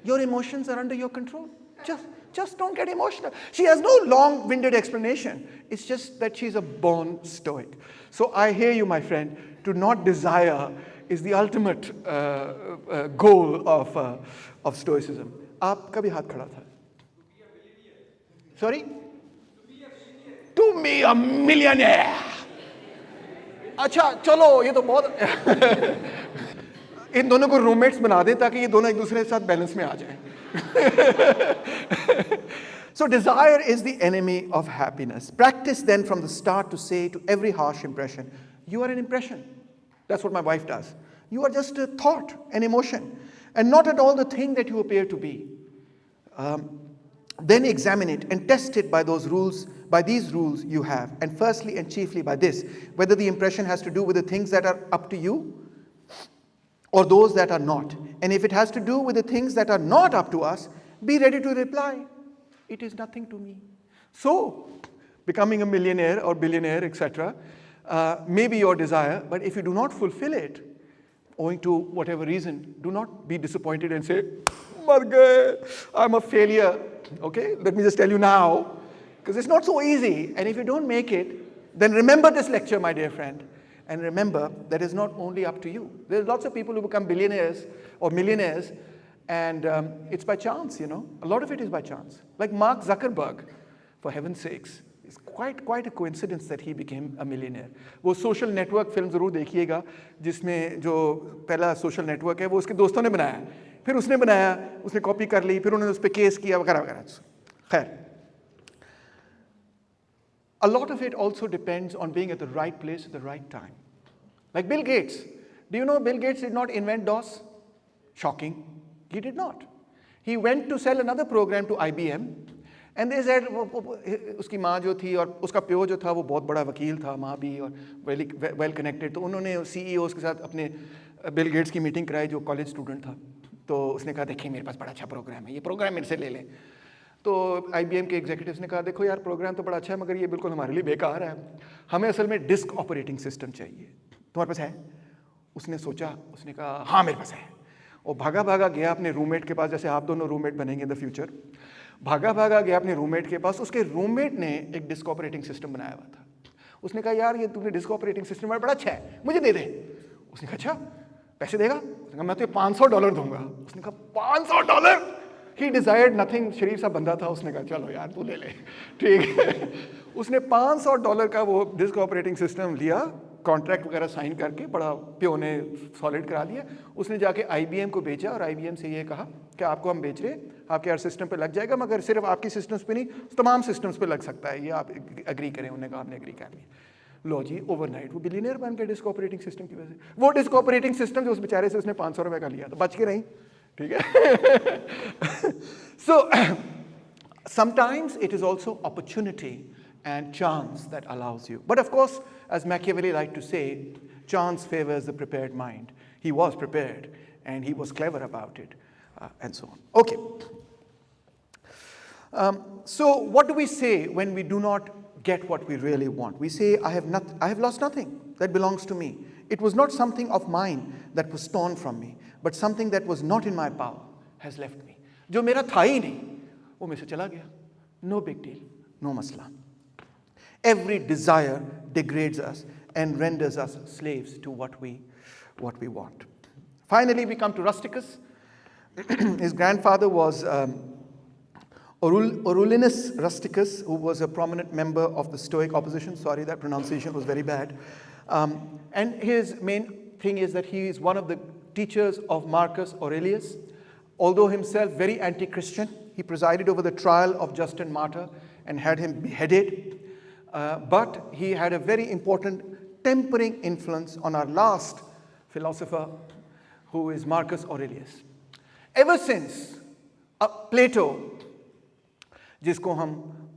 [SPEAKER 1] your emotions are under your control. Just don't get emotional. She has no long-winded explanation. It's just that she's a born Stoic. So I hear you, my friend, to not desire is the ultimate goal of Stoicism. आपका भी हाथ खड़ा था. Sorry? To be a millionaire. अच्छा चलो, ये तो बहुत इन दोनों को रूममेट्स बना दें ताकि ये दोनों एक दूसरे के साथ बैलेंस में आ जाएं. So desire is the enemy of happiness. Practice then from the start to say to every harsh impression, you are an impression. That's what my wife does. You are just a thought, an emotion, and not at all the thing that you appear to be. Then examine it and test it by those rules by these rules you have, and firstly and chiefly by this, whether the impression has to do with the things that are up to you or those that are not. And if it has to do with the things that are not up to us, be ready to reply, it is nothing to me. So, becoming a millionaire or billionaire, etc., may be your desire, but if you do not fulfill it, owing to whatever reason, do not be disappointed and say, Mar gaye, I'm a failure. Okay, let me just tell you now, because it's not so easy. And if you don't make it, then remember this lecture, my dear friend. And remember that it's not only up to you. There's lots of people who become billionaires or millionaires, and it's by chance, you know. A lot of it is by chance. Like Mark Zuckerberg, for heaven's sakes. It's quite a coincidence that he became a millionaire. वो social network film ज़रूर देखिएगा, जिसमें जो पहला social network है वो उसके दोस्तों ने बनाया, फिर उसने बनाया, उसने कॉपी कर ली, फिर उन्होंने उस पर केस किया वगैरह वगैरह. खैर. A lot of it also depends on being at the right place at the right time. Like Bill Gates. Do you know Bill Gates did not invent DOS? Shocking. He did not. He went to sell another program to IBM. And they said, उसकी माँ जो थी और उसका प्यो जो था वो बहुत बड़ा वकील था, माँ भी और वेल कनेक्टेड. तो उन्होंने CEOs के साथ अपने बिल गेट्स की मीटिंग कराई जो कॉलेज स्टूडेंट था. तो उसने कहा देखिए मेरे पास बड़ा अच्छा प्रोग्राम है, ये प्रोग्राम मेरे से ले लें. तो IBM के एग्जीक्यूटिव्स ने कहा देखो यार प्रोग्राम तो बड़ा अच्छा है मगर ये बिल्कुल हमारे लिए बेकार है, हमें असल में डिस्क ऑपरेटिंग सिस्टम चाहिए, तुम्हारे पास है? उसने सोचा, उसने कहा हाँ मेरे पास है. और भागा भागा गया अपने रूममेट के पास, जैसे आप दोनों रूममेट बनेंगे इन द फ्यूचर. भागा भागा गया अपने रूममेट के पास, उसके रूममेट ने एक डिस्क ऑपरेटिंग सिस्टम बनाया हुआ था. उसने कहा यार ये तुमने डिस्क ऑपरेटिंग सिस्टम बड़ा अच्छा है, मुझे दे दे. उसने कहा अच्छा पैसे देगा? उसने कहा मैं तो $500 दूंगा. उसने कहा $500? ही डिजायर्ड नथिंग, शरीफ सा बंदा था. उसने कहा चलो यार तू ले ले, ठीक है. उसने $500 का वो डिस्क ऑपरेटिंग सिस्टम लिया, कॉन्ट्रैक्ट वगैरह साइन करके, बड़ा प्यो ने सॉलिड करा लिया. उसने जाके IBM को बेचा और IBM से ये कहा कि आपको हम बेच रहे, आपके हर सिस्टम पे लग जाएगा, मगर सिर्फ आपकी सिस्टम्स पे नहीं तमाम सिस्टम्स पे लग सकता है, ये आप एग्री करें. उन्होंने कहा हमने एग्री कर लिया. लो जी ओवरनाइट वो बिलियनियर बन गए डिस्क ऑपरेटिंग सिस्टम की वजह से. वो डिस्क ऑपरेटिंग सिस्टम जो उस बेचारे से उसने $500 का लिया तो बच के नहीं, ठीक है. So sometimes it is also opportunity and chance that allows you. But of course, as Machiavelli liked to say, chance favors the prepared mind. He was prepared and he was clever about it, and so on. Okay. So what do we say when we do not get what we really want? We say, I have lost nothing that belongs to me. It was not something of mine that was torn from me, but something that was not in my power has left me. जो मेरा था ही नहीं, वो मेरे से चला गया. No big deal, no masla. Every desire degrades us and renders us slaves to what we want. Finally, we come to Rusticus. His grandfather was Arulinus Rusticus, who was a prominent member of the Stoic opposition. Sorry, that pronunciation was very bad. And his main thing is that he is one of the teachers of Marcus Aurelius. Although himself very anti-Christian, he presided over the trial of Justin Martyr and had him beheaded. But he had a very important tempering influence on our last philosopher, who is Marcus Aurelius. Ever since Plato, जिसको हम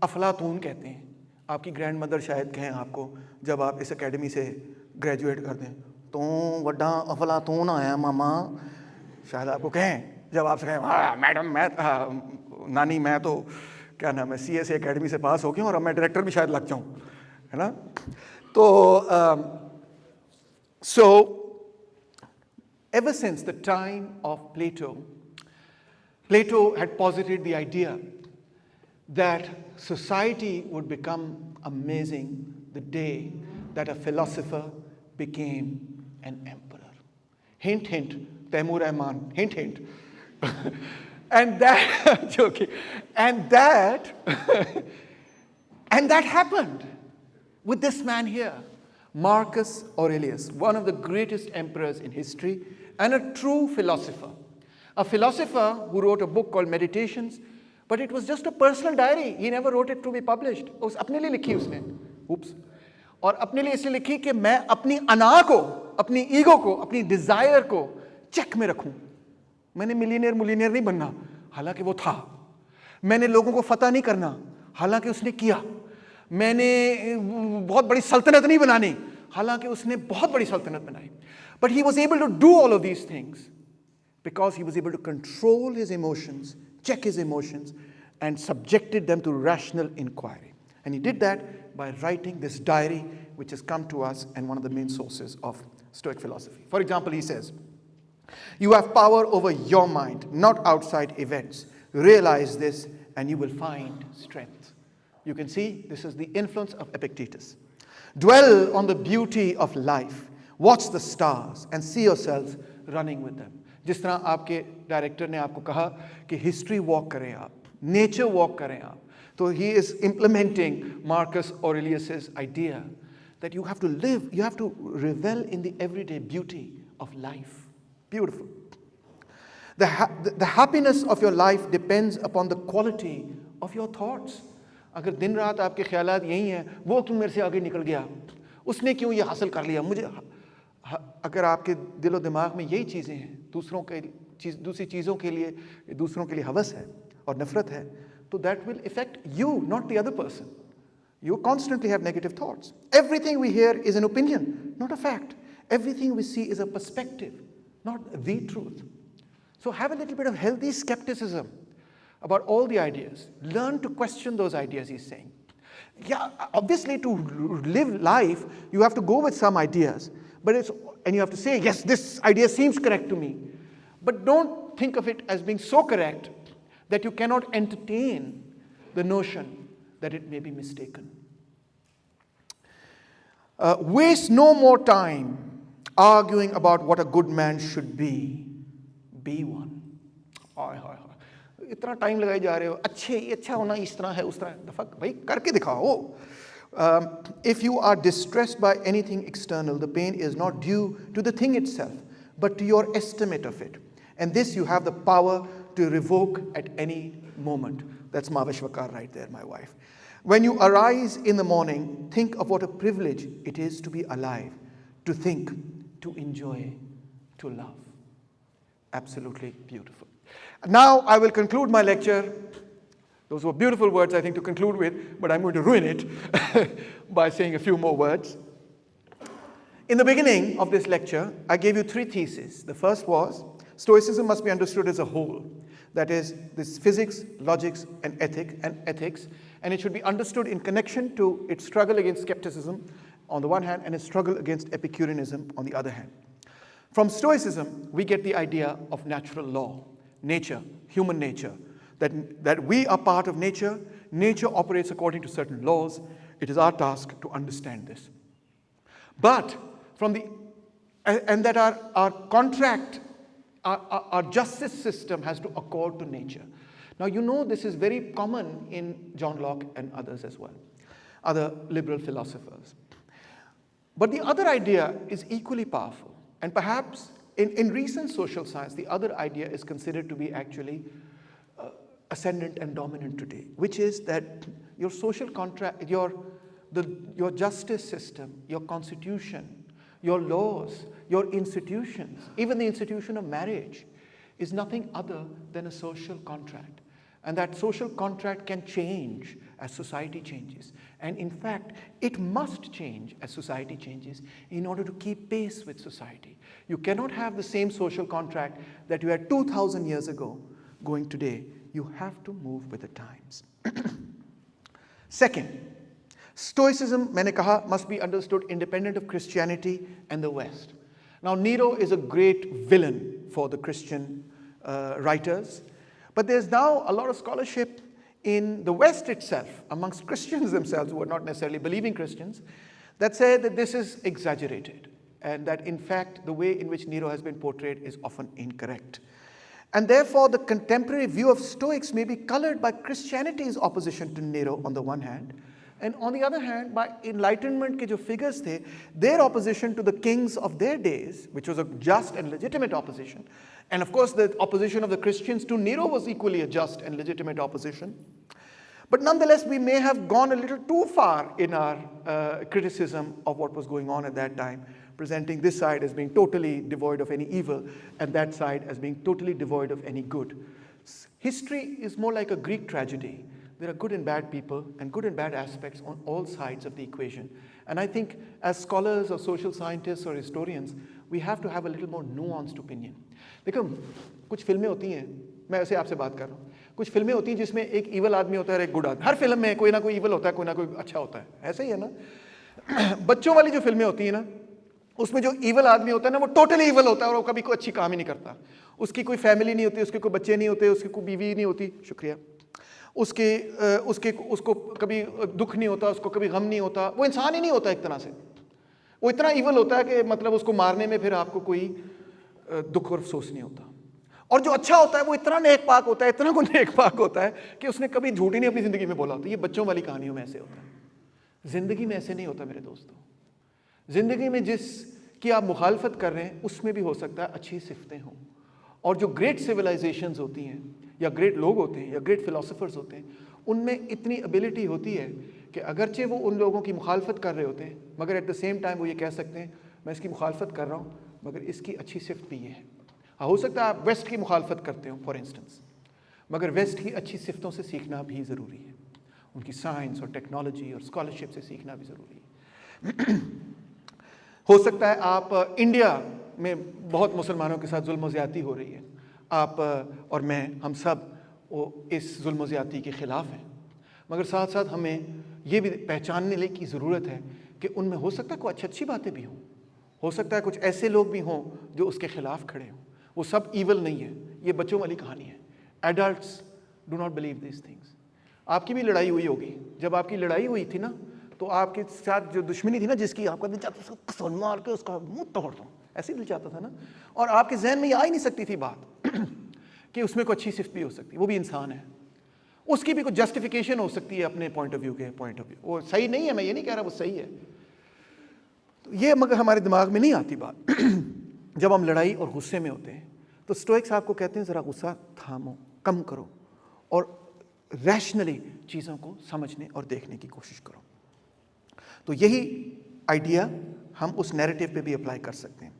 [SPEAKER 1] अफलातून कहते हैं, आपकी grand mother शायद कहें आपको जब आप इस एकेडमी से ग्रेजुएट कर दें, तो वड्डा अफलातून आया मामा, शायद आपको कहें जब आपसे कहें हाँ मैडम मैं नानी मैं तो क्या नाम है CSA एकेडमी से पास हो गया और अब मैं डायरेक्टर भी शायद लग जाऊँ, है ना. तो so ever since the time of Plato had posited the idea that society would become amazing the day that a philosopher became an emperor. Hint, hint, Taimur Rahman, hint, hint. And that, joking, and that happened with this man here, Marcus Aurelius, one of the greatest emperors in history and a true philosopher. A philosopher who wrote a book called Meditations, but it was just a personal diary. He never wrote it to be published. उस अपने लिए लिखी उसने, oops, और अपने लिए इसलिए लिखी कि मैं अपनी अना को, अपनी ईगो को, अपनी डिजायर को चेक में रखूं. मैंने मिलियनियर नहीं बनना, हालांकि वो था. मैंने लोगों को फतह नहीं करना, हालांकि उसने किया. मैंने बहुत बड़ी सल्तनत नहीं बनानी, हालांकि उसने बहुत बड़ी सल्तनत बनाई. But he was able to do all of these things because he was able to control his emotions, check his emotions, and subjected them to rational inquiry. And he did that by writing this diary, which has come to us and one of the main sources of Stoic philosophy. For example, he says, "You have power over your mind, not outside events. Realize this and you will find strength." You can see this is the influence of Epictetus. "Dwell on the beauty of life. Watch the stars and see yourselves running with them." जिस तरह आपके director ने आपको कहा कि history walk करें आप, nature walk करें आप, तो he is implementing Marcus Aurelius's idea that you have to live, you have to revel in the everyday beauty of life. Beautiful. The happiness of your life depends upon the quality of your thoughts. अगर दिन रात आपके ख्यालात यही हैं, वो क्यों मेरे से आगे निकल गया, उसने क्यों ये हासिल कर लिया, मुझे, अगर आपके दिलो दिमाग में यही चीज़ें हैं, दूसरी चीज़ों के लिए, दूसरों के लिए हवस है और नफरत है, तो that will affect you, not the other person. You constantly have negative thoughts. Everything we hear is an opinion, not a fact. Everything we see is a perspective, not the truth. So have a little bit of healthy skepticism about all the ideas. Learn to question those ideas, he's saying. Yeah, obviously to live life, you have to go with some ideas, and you have to say, yes, this idea seems correct to me. But don't think of it as being so correct that you cannot entertain the notion that it may be mistaken. Waste no more time arguing about what a good man should be. Be one. इतना time लगाए जा रहे हो, अच्छा होना इस तरह है, उस तरह है, दफा भाई करके दिखाओ. If you are distressed by anything external, the pain is not due to the thing itself, but to your estimate of it. And this you have the power to revoke at any moment. That's Mavashvakar right there, my wife. When you arise in the morning, think of what a privilege it is to be alive, to think, to enjoy, to love. Absolutely beautiful. Now I will conclude my lecture. Those were beautiful words, I think, to conclude with, but I'm going to ruin it by saying a few more words. In the beginning of this lecture, I gave you three theses. The first was, Stoicism must be understood as a whole. That is, this physics, logics, and ethics, and it should be understood in connection to its struggle against skepticism on the one hand, and its struggle against Epicureanism on the other hand. From Stoicism, we get the idea of natural law, nature, human nature, that we are part of nature. Nature operates according to certain laws. It is our task to understand this. But and that our contract, our justice system has to accord to nature. Now you know this is very common in John Locke and others as well, other liberal philosophers. But the other idea is equally powerful, and perhaps in recent social science, the other idea is considered to be actually ascendant and dominant today, which is that your social contract, your justice system, your constitution, your laws, your institutions, even the institution of marriage, is nothing other than a social contract. And that social contract can change as society changes. And in fact, it must change as society changes in order to keep pace with society. You cannot have the same social contract that you had 2,000 years ago going today. You have to move with the times. Second, Stoicism, मैंने कहा, must be understood independent of Christianity and the West. Now, Nero is a great villain for the Christian writers, but there's now a lot of scholarship in the West itself, amongst Christians themselves, who are not necessarily believing Christians, that say that this is exaggerated, and that in fact the way in which Nero has been portrayed is often incorrect. And therefore the contemporary view of Stoics may be colored by Christianity's opposition to Nero on the one hand, and on the other hand by Enlightenment ke jo figures the, their opposition to the kings of their days, which was a just and legitimate opposition. And of course the opposition of the Christians to Nero was equally a just and legitimate opposition. But nonetheless, we may have gone a little too far in our criticism of what was going on at that time, presenting this side as being totally devoid of any evil and that side as being totally devoid of any good. History is more like a Greek tragedy there are good and bad people and good and bad aspects on all sides of the equation. And I think as scholars or social scientists or historians, we have to have a little more nuanced opinion. देखो कुछ फिल्में होती हैं, मैं ऐसे आपसे बात कर रहा हूँ, कुछ फिल्में होती हैं जिसमें एक ईवल आदमी होता है और एक गुड आदमी. हर फिल्म में कोई ना कोई ईवल होता है, कोई ना कोई अच्छा होता है. ऐसे ही है ना. बच्चों वाली जो फिल्में होती हैं ना, उसमें जो ईवल आदमी होता है ना, वो टोटली ईवल होता है और वो कभी कोई अच्छी काम ही नहीं करता. उसकी कोई फैमिली नहीं होती, उसके कोई बच्चे नहीं होते, उसकी कोई बीवी नहीं होती. शुक्रिया. उसको कभी दुख नहीं होता, उसको कभी गम नहीं होता. वो इंसान ही नहीं होता एक तरह से. वो इतना ईवल होता है कि मतलब उसको मारने में फिर आपको कोई दुख और अफसोस नहीं होता. और जो अच्छा होता है वो इतना नेक पाक होता है, इतना को नेक पाक होता है कि उसने कभी झूठ ही नहीं अपनी ज़िंदगी में बोला होता. ये बच्चों वाली कहानियों में ऐसे होता है. ज़िंदगी में ऐसे नहीं होता मेरे दोस्तों. ज़िंदगी में जिसकी आप मुखालफत कर रहे हैं उसमें भी हो सकता है अच्छी सिफतें हों. और जो ग्रेट सिविलाइजेशंस होती हैं या ग्रेट लोग होते हैं या ग्रेट फिलोसोफर्स होते हैं, उनमें इतनी एबिलिटी होती है कि अगरचे वो उन लोगों की मुखालफत कर रहे होते हैं, मगर एट द सेम टाइम वो ये कह सकते हैं मैं इसकी मुखालफत कर रहा हूँ मगर इसकी अच्छी सिफ्त भी ये है. हो सकता है आप वेस्ट की मुखालफत करते हो फॉर इंस्टेंस, मगर वेस्ट की अच्छी सिफ्तों से सीखना भी ज़रूरी है. उनकी साइंस और टेक्नोलॉजी और स्कॉलरशिप से सीखना भी ज़रूरी है. हो सकता है आप इंडिया में बहुत मुसलमानों के साथ जुल्म ज़्यादती हो रही है, आप और मैं, हम सब वो इस जुल्म ज़्यादती के ख़िलाफ़ हैं, मगर साथ साथ हमें ये भी पहचानने की ज़रूरत है कि उनमें हो सकता है कोई अच्छी बातें भी हों. हो सकता है कुछ ऐसे लोग भी हों जो उसके ख़िलाफ़ खड़े हों. वो सब ईवल नहीं है. ये बच्चों वाली कहानी है. Adults do not believe this things. आपकी भी लड़ाई हुई होगी. जब आपकी लड़ाई हुई थी ना, तो आपके साथ जो दुश्मनी थी ना, जिसकी आपका दिल चाहता था उसको मार के उसका मुंह तोड़ दो, ऐसे दिल चाहता था ना, और आपके जहन में ये आ ही नहीं सकती थी बात कि उसमें कोई अच्छी सिफ्त भी हो सकती है. वो भी इंसान है, उसकी भी कोई जस्टिफिकेशन हो सकती है अपने पॉइंट ऑफ व्यू के पॉइंट ऑफ व्यू. वो सही नहीं है, मैं ये नहीं कह रहा वो सही है, तो ये मगर हमारे दिमाग में नहीं आती बात. जब हम लड़ाई और गुस्से में होते हैं तो स्टोइक्स आपको कहते हैं ज़रा गुस्सा थामो, कम करो और रैशनली चीज़ों को समझने और देखने की कोशिश करो. तो यही आइडिया हम उस नैरेटिव पे भी अप्लाई कर सकते हैं.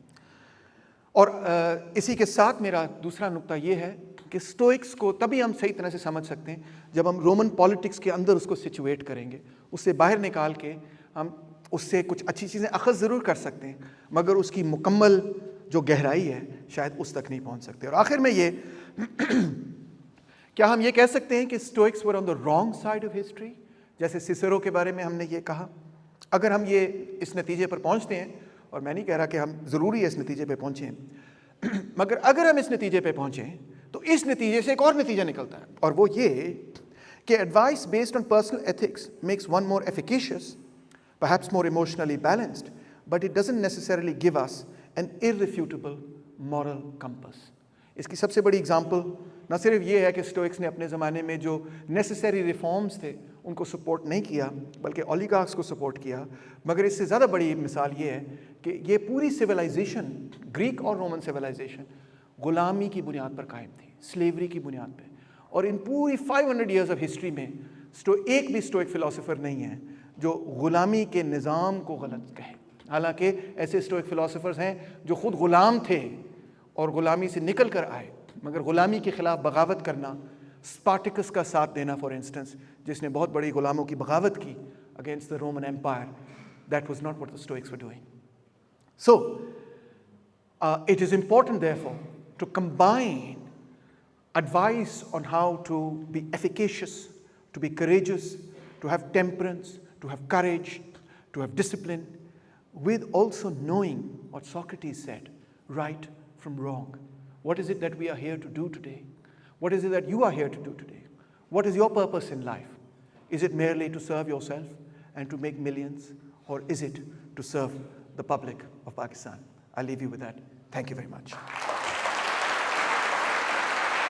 [SPEAKER 1] और इसी के साथ मेरा दूसरा नुक्ता ये है कि स्टोइक्स को तभी हम सही तरह से समझ सकते हैं जब हम रोमन पॉलिटिक्स के अंदर उसको सिचुएट करेंगे. उससे बाहर निकाल के हम उससे कुछ अच्छी चीज़ें अखज़ ज़रूर कर सकते हैं, मगर उसकी मुकम्मल जो गहराई है शायद उस तक नहीं पहुंच सकते. और आखिर में ये क्या हम ये कह सकते हैं कि Stoics were on the wrong side of history, जैसे सिसेरो के बारे में हमने ये कहा? अगर हम ये इस नतीजे पर पहुंचते हैं, और मैं नहीं कह रहा कि हम ज़रूरी है इस नतीजे पे पहुंचें, मगर अगर हम इस नतीजे पे पहुंचें तो इस नतीजे से एक और नतीजा निकलता है, और वो ये कि advice based on personal ethics makes one more efficacious, perhaps more emotionally balanced, but it doesn't necessarily give us an irrefutable moral compass. इसकी सबसे बड़ी एग्जाम्पल न सिर्फ ये है कि स्टोइक्स ने अपने ज़माने में जो नेसेसरी रिफॉर्म्स थे उनको सपोर्ट नहीं किया, बल्कि ओलिगार्क्स को सपोर्ट किया, मगर इससे ज़्यादा बड़ी मिसाल ये है कि ये पूरी सिविलाइजेशन, ग्रीक और रोमन सिविलाइजेशन, ग़ुलामी की बुनियाद पर कायम थी, स्लेवरी की बुनियाद पर. और इन पूरी 500 ईयर्स ऑफ हिस्ट्री में एक भी स्टोइक फिलोसोफर नहीं है जो ग़ुलामी के निज़ाम को गलत कहे. हालांकि ऐसे स्टोइक फ़िलासफ़र्स हैं जो ख़ुद ग़ुलाम थे और ग़ुलामी से निकल कर आए, मगर ग़ुलामी के ख़िलाफ़ बगावत करना, स्पार्टिकस का साथ देना फॉर इंस्टेंस, जिसने बहुत बड़ी ग़ुलामों की बगावत की against the Roman empire, that was not what the Stoics were doing. So it is important therefore to combine advice on how to be efficacious, to be courageous, to have temperance, to have courage, to have discipline, with also knowing what Socrates said, right from wrong. What is it that we are here to do today? What is it that you are here to do today? What is your purpose in life? Is it merely to serve yourself and to make millions, or is it to serve the public of Pakistan? I'll leave you with that. Thank you very much.